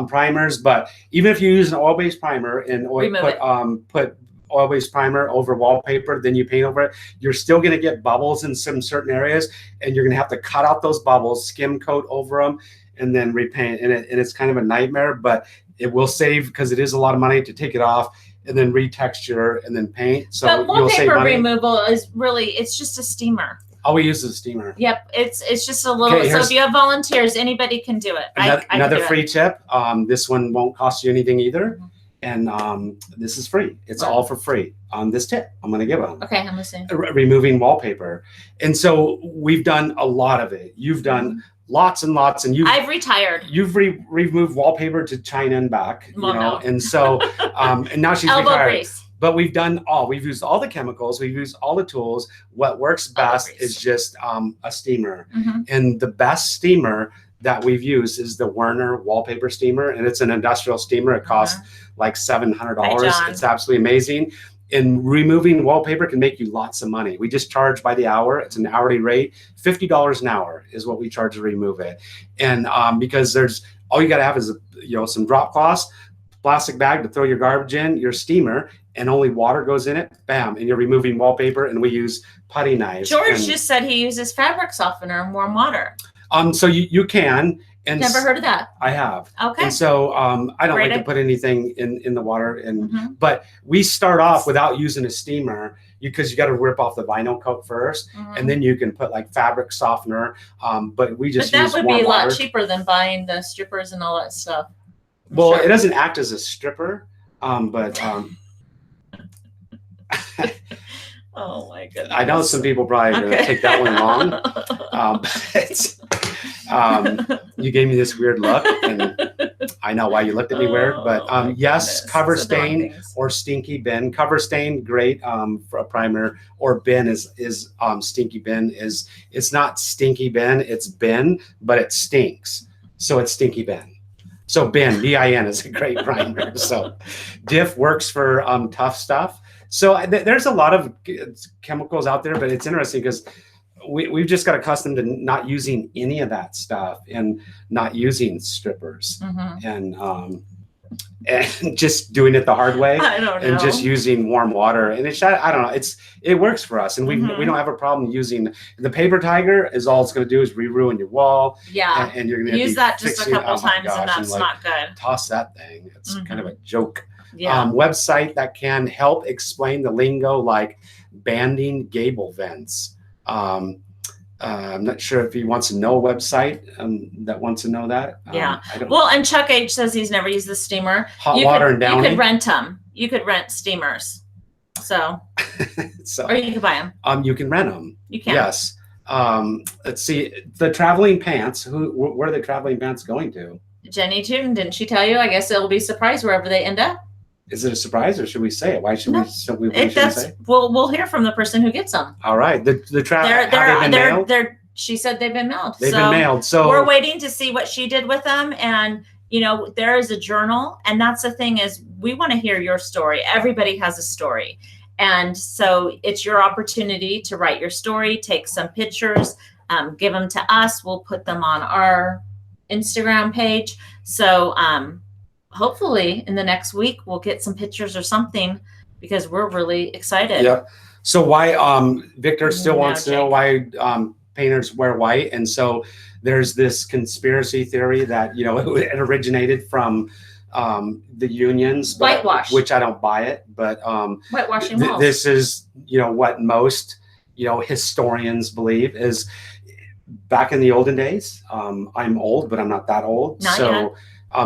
primers, but even if you use an oil-based primer and Remove it. put oil-based primer over wallpaper, then you paint over it, you're still going to get bubbles in some certain areas, and you're going to have to cut out those bubbles, skim coat over them, and then repaint. And it's kind of a nightmare, but it will save, because it is a lot of money to take it off and then retexture and then paint. So But you'll save wallpaper money. removal is really, it's just a steamer. All we use is a steamer. Yep. It's just a little, Okay, so here's- if you have volunteers, anybody can do it. I can Another do it. free tip. This one won't cost you anything either. Mhm. And this is free. It's Wow. all for free on this tip I'm going to give them. Okay, I'm listening. Removing wallpaper. And so we've done a lot of it. You've done lots and lots, and I've retired. you've removed wallpaper to China and back, Well, no. and so and now she's Elbow retired. grease. But we've used all the chemicals, we've used all the tools. What works Elbow best grease. is just a steamer. Mhm. And the best steamer that we've used is the Werner wallpaper steamer, and it's an industrial steamer. It costs like $700. Hi, John. It's absolutely amazing. And removing wallpaper can make you lots of money. We just charge by the hour. It's an hourly rate. $50 an hour is what we charge to remove it. And because there's all you got to have is some drop cloths, plastic bag to throw your garbage in, your steamer, and only water goes in it. Bam, and you're removing wallpaper. And we use putty knives. George just said he uses fabric softener and warm water. So you can. And never heard of that. I have. Okay. And so I don't like to put anything in the water, but we start off without using a steamer because you got to rip off the vinyl coat first, and then you can put like fabric softener. But we just use that would warm be a water. lot cheaper than buying the strippers and all that stuff. Well, it doesn't act as a stripper, but. Oh my goodness. I know some people probably going to take that one wrong. But you gave me this weird look, and I know why you looked at me weird. But yes, goodness. Cover Stain or Stinky Bin. Cover Stain, great for a primer. Or Bin is Stinky Bin is it's not Stinky Bin, it's Bin, but it stinks, so it's Stinky Bin. So Bin, BIN is a great primer. So Diff works for tough stuff. So there's a lot of chemicals out there, but it's interesting because we've just got accustomed to not using any of that stuff and not using strippers and just doing it the hard way. I don't know. And just using warm water. And I don't know. It works for us, and we don't have a problem using the Paper Tiger. Is all it's going to do is re-ruin your wall. Yeah, and you're going to use that just a couple times, and that's not good. Toss that thing. It's kind of a joke. Yeah. Website that can help explain the lingo like banding gable vents. I'm not sure if he wants to know a website that wants to know that. Yeah. Well, and Chuck H says he's never used the steamer. Hot water and Downy. You could rent them. You could rent steamers. So or you can buy them. You can rent them. You can. Yes. Let's see. The traveling pants. Where are the traveling pants going to? Jenny June, didn't she tell you? I guess it'll be a surprise wherever they end up. Is it a surprise, or should we say it? Why should we say it? We'll hear from the person who gets them. All right. The travel. Have they been mailed? She said they've been mailed. They've been mailed. So we're waiting to see what she did with them. And there is a journal, and that's the thing is we want to hear your story. Everybody has a story, and so it's your opportunity to write your story, take some pictures, give them to us. We'll put them on our Instagram page. So hopefully in the next week we'll get some pictures or something because we're really excited. Yep. So why Victor still wants to know why painters wear white, and so there's this conspiracy theory that it originated from the unions, whitewash, which I don't buy it, but whitewashing walls. This is what most historians believe is back in the olden days. I'm old, but I'm not that old. Not yet.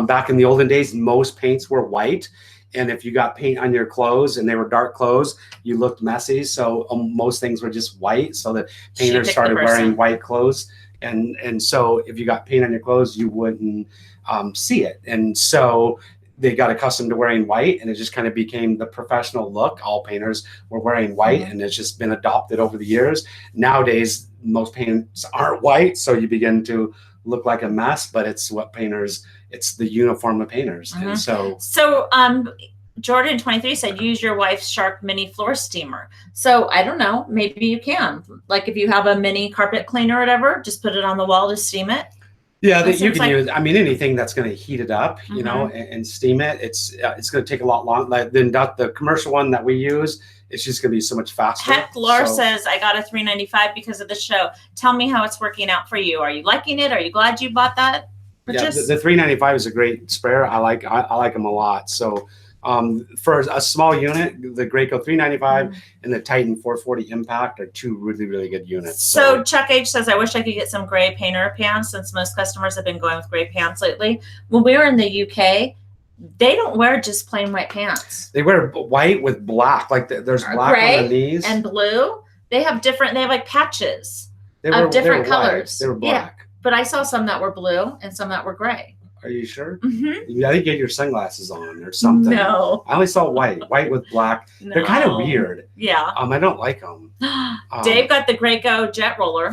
Back in the olden days, most paints were white. And if you got paint on your clothes and they were dark clothes, you looked messy. So most things were just white. So the painters started wearing white clothes. And so if you got paint on your clothes, you wouldn't see it. And so they got accustomed to wearing white, and it just kind of became the professional look. All painters were wearing white, and it's just been adopted over the years. Nowadays, most paints aren't white. So you begin to look like a mess, but it's it's the uniform of painters. And so Jordan 23 said use your wife's Shark mini floor steamer. So I don't know, maybe you can, like if you have a mini carpet cleaner or whatever, just put it on the wall to steam it. Yeah, you can use. I mean, anything that's going to heat it up, and steam it. It's going to take a lot longer than the commercial one that we use. It's just going to be so much faster. Heck, Laura says, I got a $3.95 because of the show. Tell me how it's working out for you. Are you liking it? Are you glad you bought that? Yeah, the $3.95 is a great sprayer. I like them a lot. So for a small unit, the Graco $3.95 and the Titan 440 Impact are two really, really good units. So Chuck H says, I wish I could get some gray painter pants since most customers have been going with gray pants lately. When we were in the UK, they don't wear just plain white pants. They wear white with black. Like there's black gray on the knees. And blue. They have like patches of different colors. They were black. Yeah, but I saw some that were blue and some that were gray. Are you sure? Mm-hmm. I think you had your sunglasses on or something. No. I only saw white with black. No. They're kind of weird. Yeah. I don't like them. Dave got the Graco jet roller.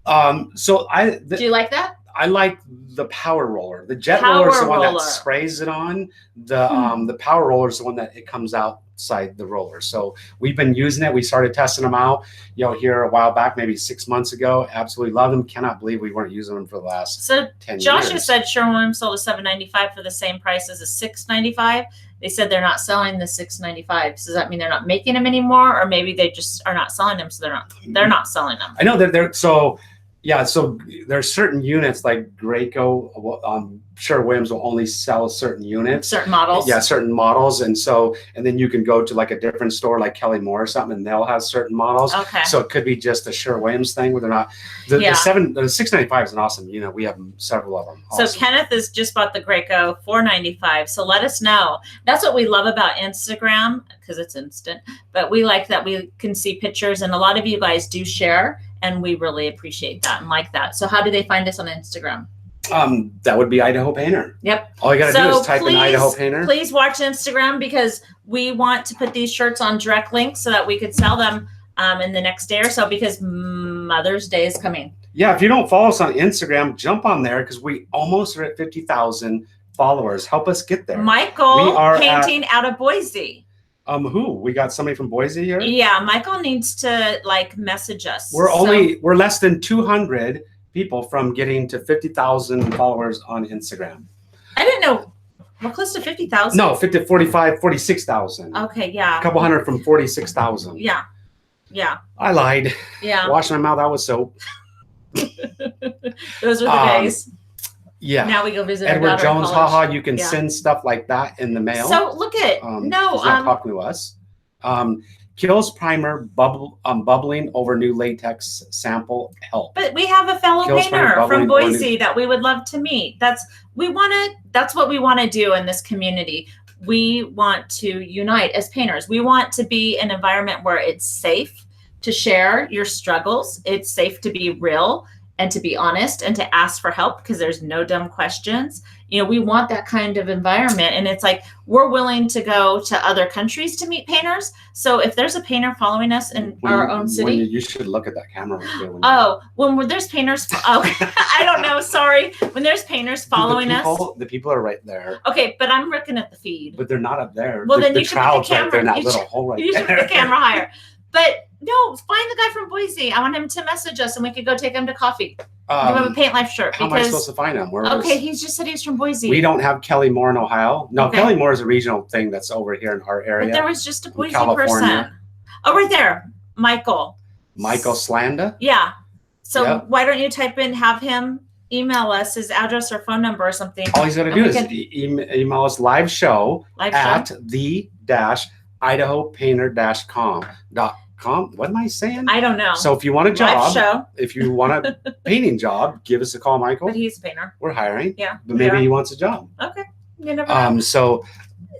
Do you like that? I like the power roller. The jet roller is the one that sprays it on. The power roller is the one that it comes out outside the roller. So we've been using it. We started testing them out, here a while back, maybe 6 months ago. Absolutely love them. Cannot believe we weren't using them for the last 10 Joshua years. said Sherwin-Williams sold a $7.95 for the same price as a $6.95. They said they're not selling the $6.95. So does that mean they're not making them anymore, or maybe they just are not selling them, so they're not selling them? I know that so there's certain units like Graco, Sherwin-Williams will only sell certain units, certain models. Yeah, certain models, and then you can go to like a different store like Kelly Moore or something, and they'll have certain models. Okay. So it could be just a Sherwin-Williams thing where they're not. The 695 is an awesome unit. We have several of them. Awesome. So Kenneth has just bought the Graco $4.95. So let us know. That's what we love about Instagram, because it's instant. But we like that we can see pictures, and a lot of you guys do share, and we really appreciate that and like that. So how do they find us on Instagram? That would be Idaho Painter. Yep. All you got to do is type in Idaho Painter. Please watch Instagram, because we want to put these shirts on direct links so that we could sell them in the next day or so, because Mother's Day is coming. Yeah, if you don't follow us on Instagram, jump on there, because we almost are at 50,000 followers. Help us get there. Michael painting out of Boise. Who? We got somebody from Boise here? Yeah, Michael needs to message us. We're less than 200 people from getting to 50,000 followers on Instagram. I didn't know. We're close to 50,000. No, 50, 45, 46,000. Okay, yeah. A couple hundred from 46,000. Yeah. Yeah. I lied. Yeah. Washing my mouth out with soap. Those were the days. Yeah. Now we go visit Edward Jones, haha, you can Yeah. send stuff like that in the mail. So look at He's not talking to us. Kills primer bubbling over new latex sample help. But we have a fellow Kills painter primer from bubbling over Boise that we would love to meet. That's what we want to do in this community. We want to unite as painters. We want to be an environment where it's safe to share your struggles. It's safe to be real and to be honest and to ask for help, because there's no dumb questions. We want that kind of environment. And it's like, we're willing to go to other countries to meet painters. So if there's a painter following us in our own city. You should look at that camera. When there's painters. I don't know. Sorry. When there's painters following us. The people are right there. Okay, but I'm looking at the feed. But they're not up there. Well, then you should put the camera right there in that little hole right you there. should put the camera higher. But no, find the guy from Boise. I want him to message us, and we could go take him to coffee. Give him a Paint Life shirt. How am I supposed to find him? He just said he's from Boise. We don't have Kelly Moore in Ohio. No, Okay. Kelly Moore is a regional thing that's over here in our area. But there was just a Boise California. person. Oh, right there, Michael. Michael Slanda. Yeah. So Yep. why don't you type in, have him email us his address or phone number or something? All he's going to do is email us live show at the-idahopainter-com.com. What am I saying? I don't know. So if you want a Live job, show. if you want a painting job, give us a call, Michael. But he's a painter. We're hiring. Yeah. But maybe he wants a job. Okay. You never know. So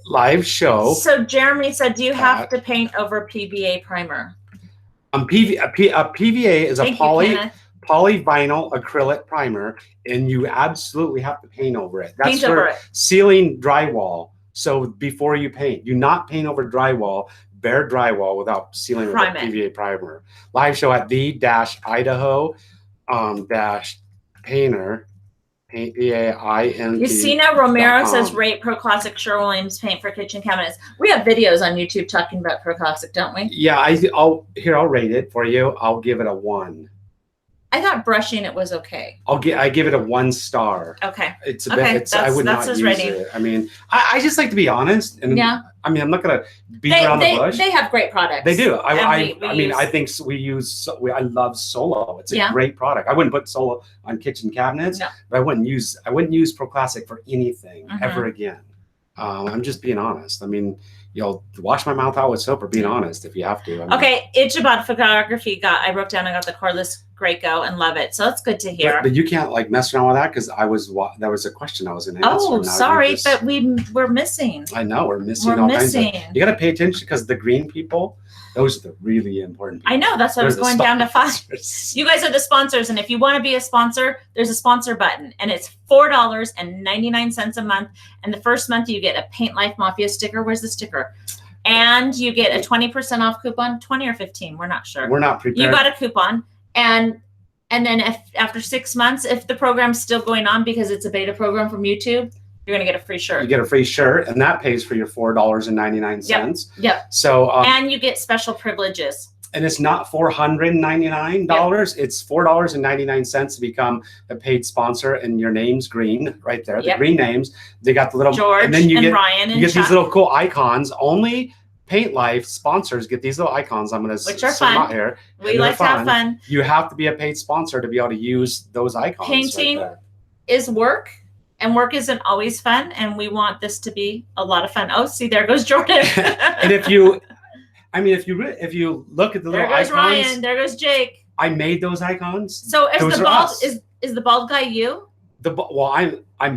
live show. So Jeremy said, do you have to paint over PVA primer? PVA is Thank a you, Kenneth. polyvinyl acrylic primer, and you absolutely have to paint over it. That's Paint for over it. sealing drywall. So before you paint, do not paint over drywall, bare drywall, without sealing with a PVA primer. Live show at the-idaho painter. Yesenia Romero says rate Pro Classic Sherwin-Williams paint for kitchen cabinets. We have videos on YouTube talking about Pro Classic, don't we? Yeah, I'll rate it for you. I'll give it a 1. I thought brushing it was okay. I give it a 1 star. Okay. It's a bit. I would not use it. I mean, I just like to be honest, and yeah. I mean, I'm not gonna beat around the bush. They have great products. They do. I think I love Solo. It's a great product. I wouldn't put Solo on kitchen cabinets, but I wouldn't use Pro Classic for anything ever again. I'm just being honest. I mean, wash my mouth out with soap, or being honest if you have to. I mean, okay, Ichabod Photography I wrote down. I got the cordless Graco and love it. So that's good to hear. But you can't mess around with that, because that was a question I was going to answer. Oh, sorry, but we're missing. I know we're missing. You got to pay attention, because the green people, those are the really important people. I know, that's what I was going down to 5. You guys are the sponsors, and if you want to be a sponsor, there's a sponsor button, and it's $4.99 a month. And the first month you get a Paint Life Mafia sticker. Where's the sticker? And you get a 20% off coupon, 20 or 15. We're not sure. We're not prepared. You got a coupon, and then after 6 months, if the program's still going on, because it's a beta program from YouTube, you're going to get a free you shirt. get a free shirt, and that pays for your $4.99. Yep. So and you get special privileges. and it's not $499. It's $4.99 to become a paid sponsor, and your name's green right there. The green names. They got the little George and then you get Ryan you get these little cool icons. Only Paint Life sponsors get these little icons. I'm going to which are set them out fun. here. We like to have fun. You have to be a paid sponsor to be able to use those icons. Painting right is work, and work isn't always fun, and we want this to be a lot of fun. Oh, see, there goes Jordan. And if you look at the there little goes icons, Ryan, there goes Jake. I made those icons. So is those the bald is the bald guy you? I'm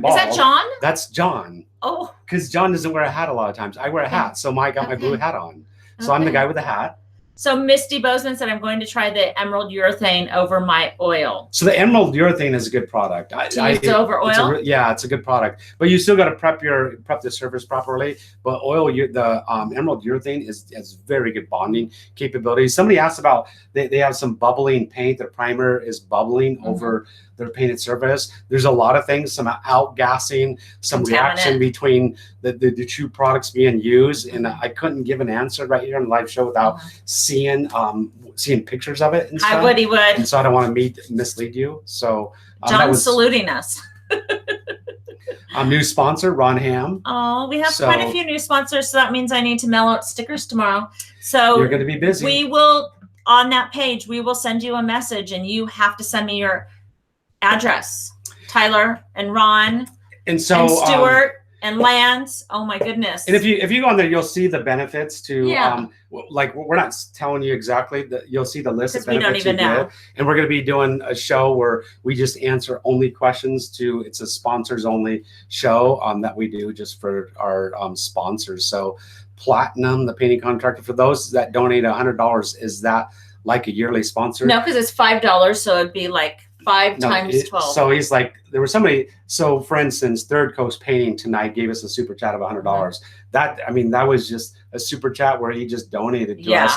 bald. Is that John? That's John. Oh, because John doesn't wear a hat a lot of times. I wear a hat, so I got my blue hat on. So I'm the guy with the hat. So Misty Bozeman said I'm going to try the emerald urethane over my oil. So the emerald urethane is a good product. To use over oil? It's a good product, but you still got to prep the surface properly. But the emerald urethane has very good bonding capabilities. Somebody asked about they have some bubbling paint. Their primer is bubbling over their painted surface. There's a lot of things, some outgassing, some reaction between the two products being used, and I couldn't give an answer right here on the live show without seeing pictures of it and stuff. I would, he would. And so I don't want to mislead you. So John's saluting us. New sponsor, Ron Ham. Oh, we have quite a few new sponsors, so that means I need to mail out stickers tomorrow. So you're going to be busy. We will, on that page, we will send you a message, and you have to send me your address. Tyler and Ron and Stuart and Lance. Oh my goodness. And if you go on there, you'll see the benefits to like we're not telling you exactly that you'll see the list of benefits. We don't even know. And we're going to be doing a show where we just answer only questions it's a sponsors only show that we do just for our sponsors. So Platinum, the painting contractor, for those that donate $100, is that like a yearly sponsor? No, because it's $5, so it'd be like 5 times 12. So he's like, there was somebody. So for instance, Third Coast Painting tonight gave us a super chat of $100. That was just a super chat where he just donated to us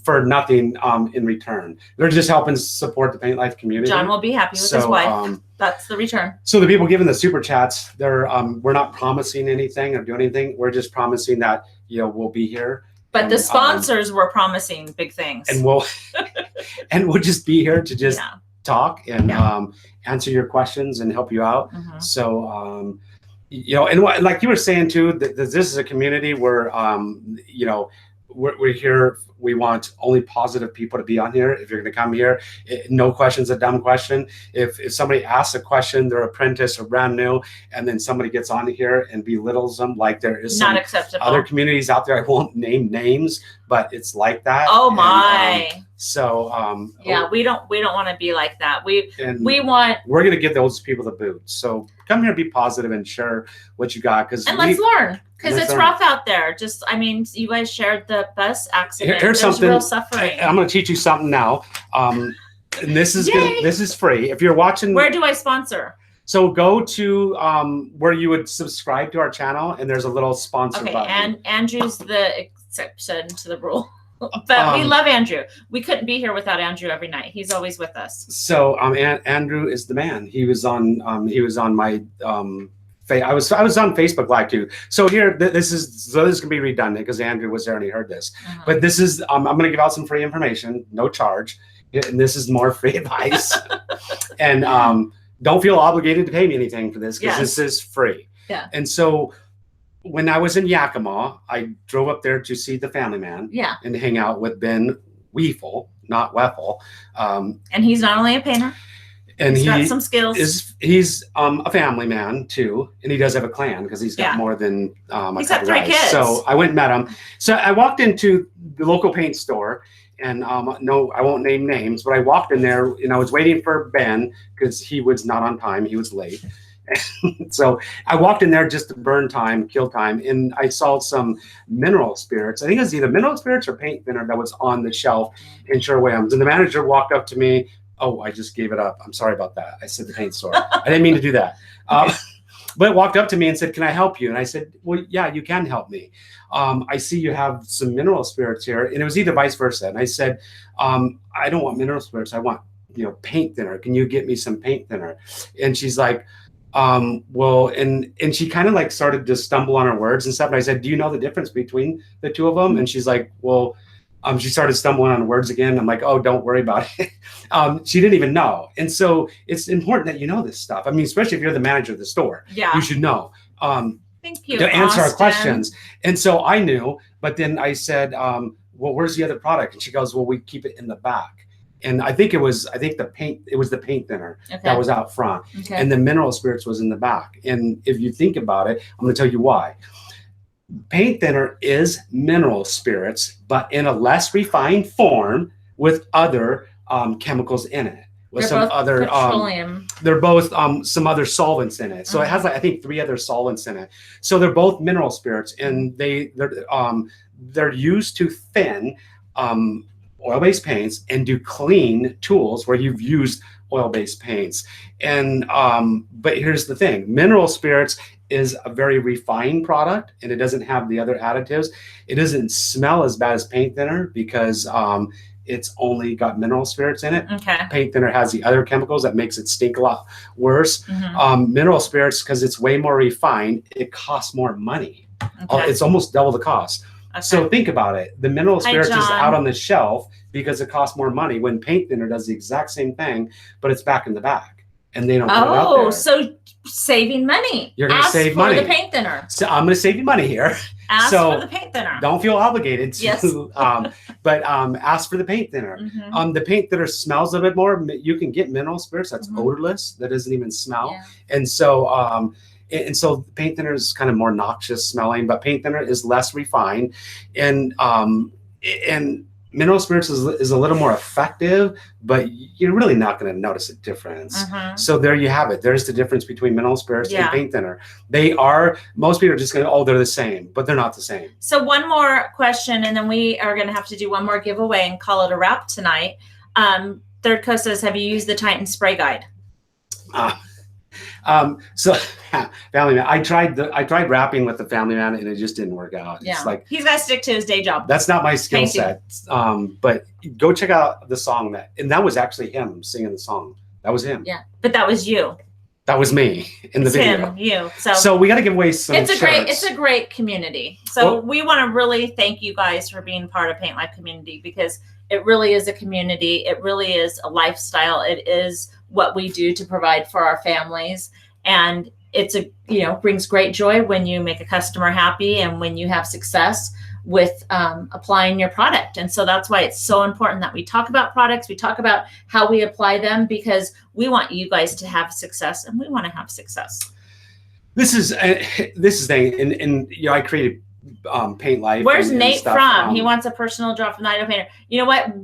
for nothing in return. They're just helping support the Paint Life community. John will be happy with his wife. That's the return. So the people giving the super chats, we're not promising anything or doing anything. We're just promising that we'll be here. But the sponsors were promising big things. And we'll just be here to just talk and answer your questions and help you out. So and like you were saying too, that this is a community where we're here. We want only positive people to be on here. If you're going to come here, no question's a dumb question. If somebody asks a question, they're apprentice or brand new, and then somebody gets on here and belittles them, like there is not acceptable. Other communities out there, I won't name names, but it's like that. Oh my! We don't want to be like that. We're going to give those people the boot. So come here, be positive, and share what you got, let's learn. Because it's rough out there. You guys shared the bus accident. Here's something. Real suffering. I'm going to teach you something now. And this is free. If you're watching. Where do I sponsor? So go to where you would subscribe to our channel, and there's a little sponsor button. And Andrew's the exception to the rule. But we love Andrew. We couldn't be here without Andrew every night. He's always with us. So Andrew is the man. He was on my I was on Facebook Live too. So here, this is going to be redundant because Andrew was there and he heard this. But this is I'm going to give out some free information, no charge, and this is more free advice. And don't feel obligated to pay me anything for this because this is free. Yeah. And so when I was in Yakima, I drove up there to see the Family Man. Yeah. And hang out with Ben Weefel, not Weffel. And he's not only a painter. And he's got some skills. He's a family man too, and he does have a clan because he's got more than he's got 3 kids. So I went and met him. So I walked into the local paint store, and no, I won't name names, but I walked in there and I was waiting for Ben because he was not on time; he was late. So I walked in there just to burn time, kill time, and I saw some mineral spirits. I think it was either mineral spirits or paint thinner that was on the shelf in Sherwin-Williams. And the manager walked up to me. Oh, I just gave it up. I'm sorry about that. I said the paint store. I didn't mean to do that. But walked up to me and said, "Can I help you?" And I said, "Well, yeah, you can help me. I see you have some mineral spirits here." And it was either vice versa. And I said, "I don't want mineral spirits. I want, paint thinner. Can you get me some paint thinner?" And she's like, well, and she kind of like started to stumble on her words and stuff. And I said, do you know the difference between the two of them? And she's like, well, she started stumbling on words again. I'm like, oh, don't worry about it. She didn't even know. And so it's important that you know this stuff. I mean, especially if you're the manager of the store, you should know. Thank you, to answer Austin. our questions. And so I knew, but then I said, well, where's the other product? And she goes, well, we keep it in the back. And I think it was the paint thinner that was out front. Okay. And the mineral spirits was in the back. And if you think about it, I'm going to tell you why. Paint thinner is mineral spirits, but in a less refined form with other chemicals in it. With some other petroleum. They're both some other solvents in it. So it has like I think 3 other solvents in it. So they're both mineral spirits, and they're used to thin oil-based paints and do clean tools where you've used oil-based paints. And but here's the thing: mineral spirits is a very refined product, and it doesn't have the other additives. It doesn't smell as bad as paint thinner because it's only got mineral spirits in it. Okay. Paint thinner has the other chemicals that makes it stink a lot worse. Mineral spirits, because it's way more refined, it costs more money. Okay. It's almost double the cost. Okay. So think about it. The mineral spirits is John. out on the shelf because it costs more money when paint thinner does the exact same thing, but it's back in the back. And they don't put it out there. So saving money. You're going to save money. Ask for the paint thinner. So I'm going to save you money here. Ask for the paint thinner. Don't feel obligated to, Yes. but ask for the paint thinner. The paint thinner smells a bit more. You can get mineral spirits that's odorless, that doesn't even smell. Yeah. And so paint thinner is kind of more noxious smelling, but paint thinner is less refined, and mineral spirits is a little more effective, but you're really not going to notice a difference. So there you have it. There's the difference between mineral spirits and paint thinner. Most people are just going to, oh, they're the same, but they're not the same. So one more question, and then we are going to have to do one more giveaway and call it a wrap tonight. Third Coast says, have you used the Titan Spray Guide? So Family Man, I tried rapping with the Family Man and it just didn't work out. Yeah. It's like, he's got to stick to his day job. that's not my skill set. But go check out the song and that was actually him singing the song. That was him. Yeah. But that was you. That was me in the video. Him, you. So we got to give away some it's shirts. a great community. So we want to really thank you guys for being part of Paint Life community, because it really is a community. It really is a lifestyle. It is what we do to provide for our families. And it's brings great joy when you make a customer happy and when you have success with applying your product. And so that's why it's so important that we talk about products. We talk about how we apply them, because we want you guys to have success and we want to have success. This is thing. And I created Paint Life. Where's and Nate stuff. from? He wants a personal draw from the Idaho Painter. You know what?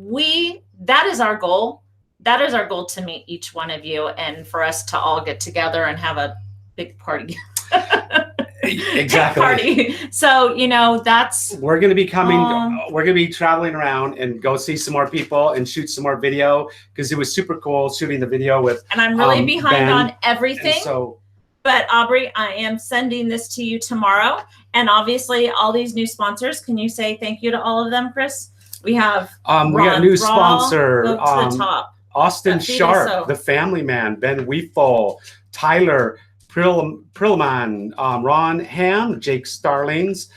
That is our goal. That is our goal, to meet each one of you and for us to all get together and have a big party. Exactly. Party. So, we're going to be coming. We're going to be traveling around and go see some more people and shoot some more video, because it was super cool shooting the video with. And I'm really behind Ben, on everything. But Aubrey, I am sending this to you tomorrow. And obviously all these new sponsors, can you say thank you to all of them, Chris? We have we got a new sponsor. Go to the top. Austin Sharp, the Family Man, Ben Weefel, Tyler Prillman, Ron Ham, Jake Starlings,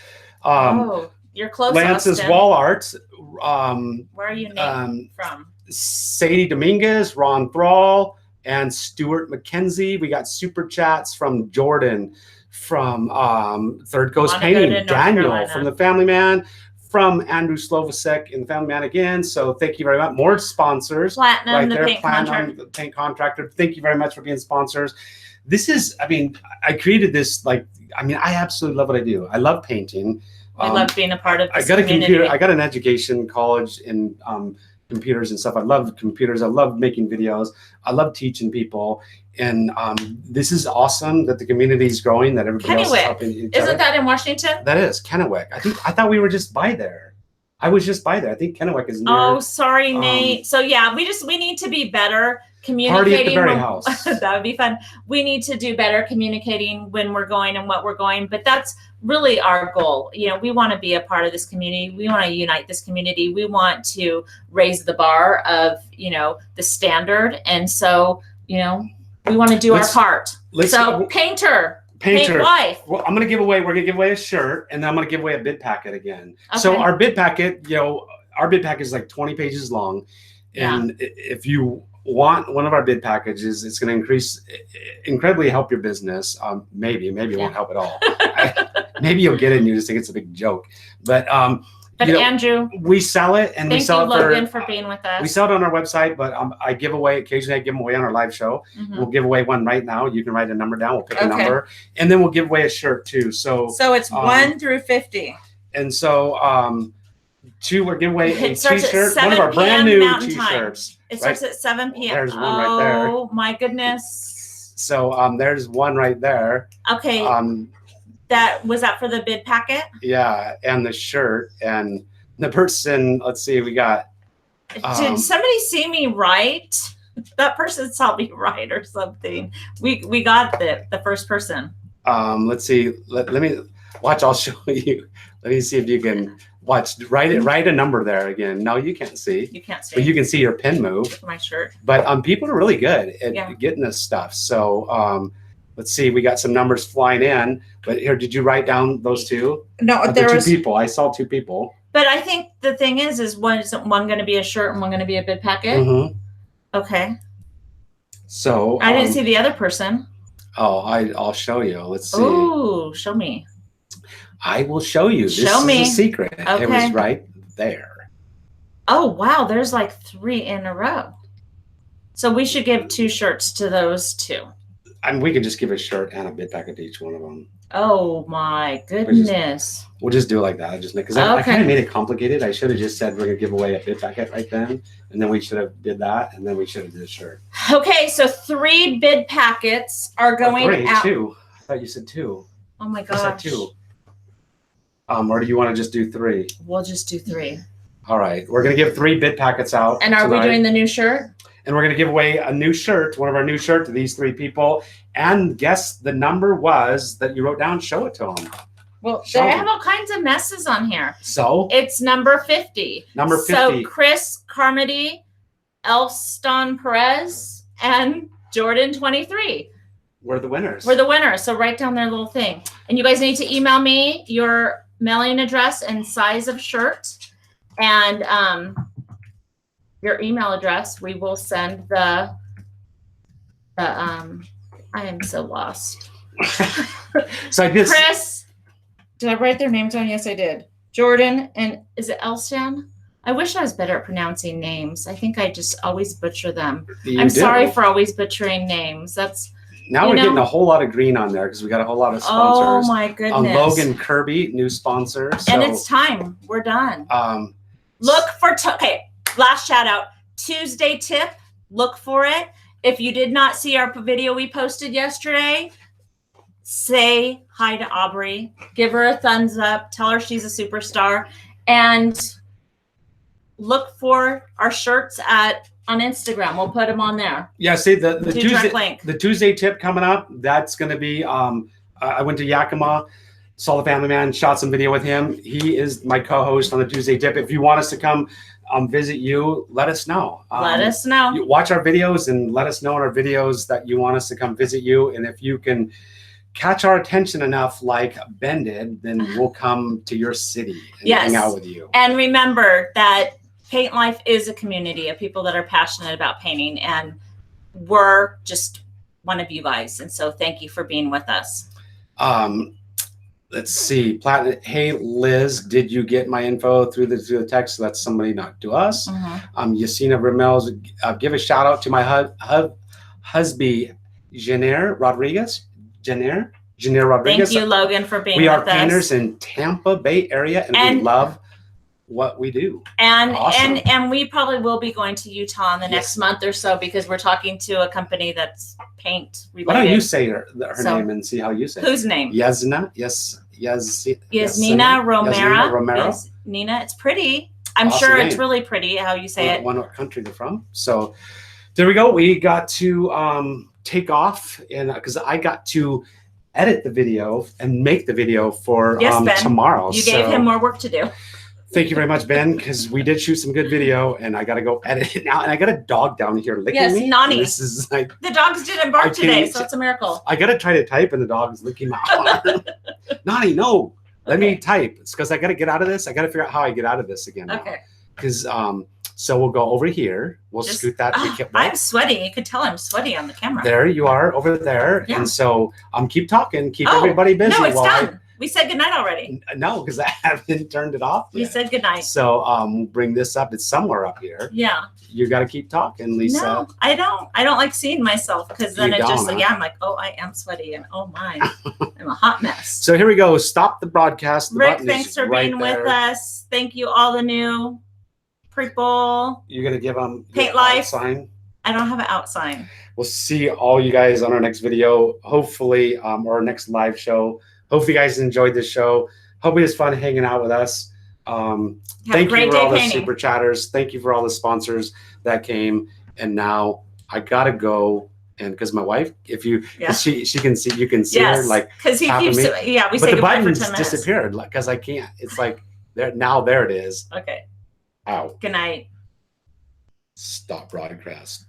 you're close. Lance's Austin. Wall Arts. Where are you named from? Sadie Dominguez, Ron Thrall, and Stuart McKenzie. We got super chats from Jordan, from Third Coast Painting, Daniel from the Family Man, from Andrew Slovacek in the Family Man again. So thank you very much. More sponsors. Platinum, right the there. paint Platinum, the paint contractor. Thank you very much for being sponsors. This is, I created this, I absolutely love what I do. I love painting. I love being a part of this community. A computer. I got an education, college in computers and stuff. I love computers. I love making videos. I love teaching people. And this is awesome that the community is growing, that everybody else is helping each other. Isn't that in Washington? That is Kennewick. I thought we were just by there. I was just by there. I think Kennewick is near. Oh, sorry, Nate. So yeah, we need to be better communicating. Party at the Berry House. That would be fun. We need to do better communicating when we're going and what we're going. But that's really our goal. We want to be a part of this community. We want to unite this community. We want to raise the bar of, the standard. And so, We want to do our Let's- part. let's- So painter, paint wife. Well, we're gonna give away a shirt, and then I'm gonna give away a bid packet again. So Okay. our bid packet, our bid packet is like 20 pages long, and if you want one of our bid packages, it's going to incredibly help your business. Maybe it won't help at all. Maybe you'll get it and you just think it's a big joke. But Andrew, we sell it, and we sell it Logan for being with us. We sell it on our website, but occasionally I give them away on our live show. We'll give away one right now. You can write a number down. We'll pick a number, and then we'll give away a shirt too. So it's 1 through 50. And so we're giving away a It starts at t-shirt, 7 one of our brand new Mountain Time. t-shirts. It starts at 7 p.m. There's one right there. Oh my goodness. So there's one right there. Okay. That was that for the bid packet? Yeah, and the shirt and the person. Let's see, we got. Did somebody see me right? That person saw me right or something. We got the first person. Let's see. Let me watch. I'll show you. Let me see if you can watch. Write a number there again. No, you can't see. You can't see. But you can see your pen move. My shirt. But people are really good at getting this stuff. So let's see. We got some numbers flying in. But here, did you write down those two? No, there was 2 people. I saw 2 people. But I think the thing is one going to be a shirt and one going to be a bid packet? Mm-hmm. Okay. So I didn't see the other person. Oh, I'll show you. Let's see. Ooh, show me. I will show you. This Show me. is a secret. Okay. It was right there. Oh, wow. There's like 3 in a row. So we should give 2 shirts to those 2. I mean, we could just give a shirt and a bid packet to each one of them. Oh my goodness. We'll just do it like that. I kind of made it complicated. I should have just said we're going to give away a bid packet right then. And then we should have did that. And then we should have did a shirt. Okay. So 3 bid packets are going out. 2. I thought you said 2. Oh my I said gosh. 2. Or do you want to just do 3? We'll just do 3. All right. We're going to give 3 bid packets out. And are tonight. we doing the new shirt? And we're going to give away a new shirt, one of our new shirts to these 3 people. And guess the number was that you wrote down. Show it to them. Well, they have all kinds of messes on here. So it's number 50. Number 50. So Chris Carmody, Elston Perez, and Jordan 23. We're the winners. We're the winners. So write down their little thing. And you guys need to email me your mailing address and size of shirt. And your email address. We will send the I am so lost. So I just Chris, did I write their names down? Yes, I did. Jordan, and is it Elstan? I wish I was better at pronouncing names. I think I just always butcher them. I'm sorry for always butchering names. Now we're getting a whole lot of green on there because we got a whole lot of sponsors. Oh my goodness. Logan Kirby, new sponsor. So, and it's time. We're done. Look for last shout out. Tuesday tip. Look for it. If you did not see our video we posted yesterday, say hi to Aubrey. Give her a thumbs up. Tell her she's a superstar. And look for our shirts on Instagram. We'll put them on there. Yeah, see the Tuesday tip coming up. That's going to be. I went to Yakima, saw the Family Man, shot some video with him. He is my co-host on the Tuesday tip. If you want us to come visit you, let us know. Let us know. You watch our videos and let us know in our videos that you want us to come visit you. And if you can catch our attention enough, like Ben did, then we'll come to your city and hang out with you. And remember that Paint Life is a community of people that are passionate about painting, and we're just one of you guys. And so thank you for being with us. Let's see. Platinum. Hey, Liz, did you get my info through the text? So that's somebody, not to us. Yasina Ramels, give a shout out to my husband, Jenner Rodriguez. Jenner Rodriguez. Thank you, Logan, for being with us. We are painters in Tampa Bay area, and we love what we do. And we probably will be going to Utah in the next month or so because we're talking to a company that's paint related. Why don't you say her name and see how you say it? Whose name? Yasnina. Yasnina Romero. Nina, it's pretty. I'm sure it's really pretty how you say it. What country they're from. So there we go. We got to take off, and because I got to edit the video and make the video for tomorrow. You gave him more work to do. Thank you very much, Ben, because we did shoot some good video, and I gotta go edit it now. And I got a dog down here licking Yes, me. Nani. And this is like The dogs didn't I bark can't today, eat so it's a miracle. I gotta try to type, and the dog's licking my arm. Nani, no, let me Okay. type. It's because I gotta get out of this. I gotta figure out how I get out of this again. Okay. Because so we'll go over here. We'll Just- scoot that. I'm sweaty. You could tell I'm swenty on the camera. There you are over there. Yeah. And so keep talking, keep Oh, everybody busy. No, it's while done. We said goodnight already. No, because I haven't turned it off We yet. said goodnight. So we'll bring this up. It's somewhere up here. Yeah. You got to keep talking, Lisa. No, I don't. I don't like seeing myself because then You it just, don't, huh? yeah, I'm like, oh, I am sweaty and oh my, I'm a hot mess. So here we go. Stop the broadcast. The Rick, button is thanks for right being there. with us. Thank you, all the new people. You're going to give them Paint Life. sign. I don't have an out sign. We'll see all you guys on our next video, hopefully, or our next live show. Hopefully, you guys enjoyed this show. Hope it was fun hanging out with us. Have a Thank great you for day all the painting. super chatters. Thank you for all the sponsors that came. And now I gotta go. And because my wife, if you, Yeah. 'cause she can see, you can see her Yes, like, because he tapping keeps. me. Yeah, we but say the goodbye for button's 10 minutes. disappeared because I can't. It's like there now. There it is. Okay. Ow! Good night. Stop broadcast.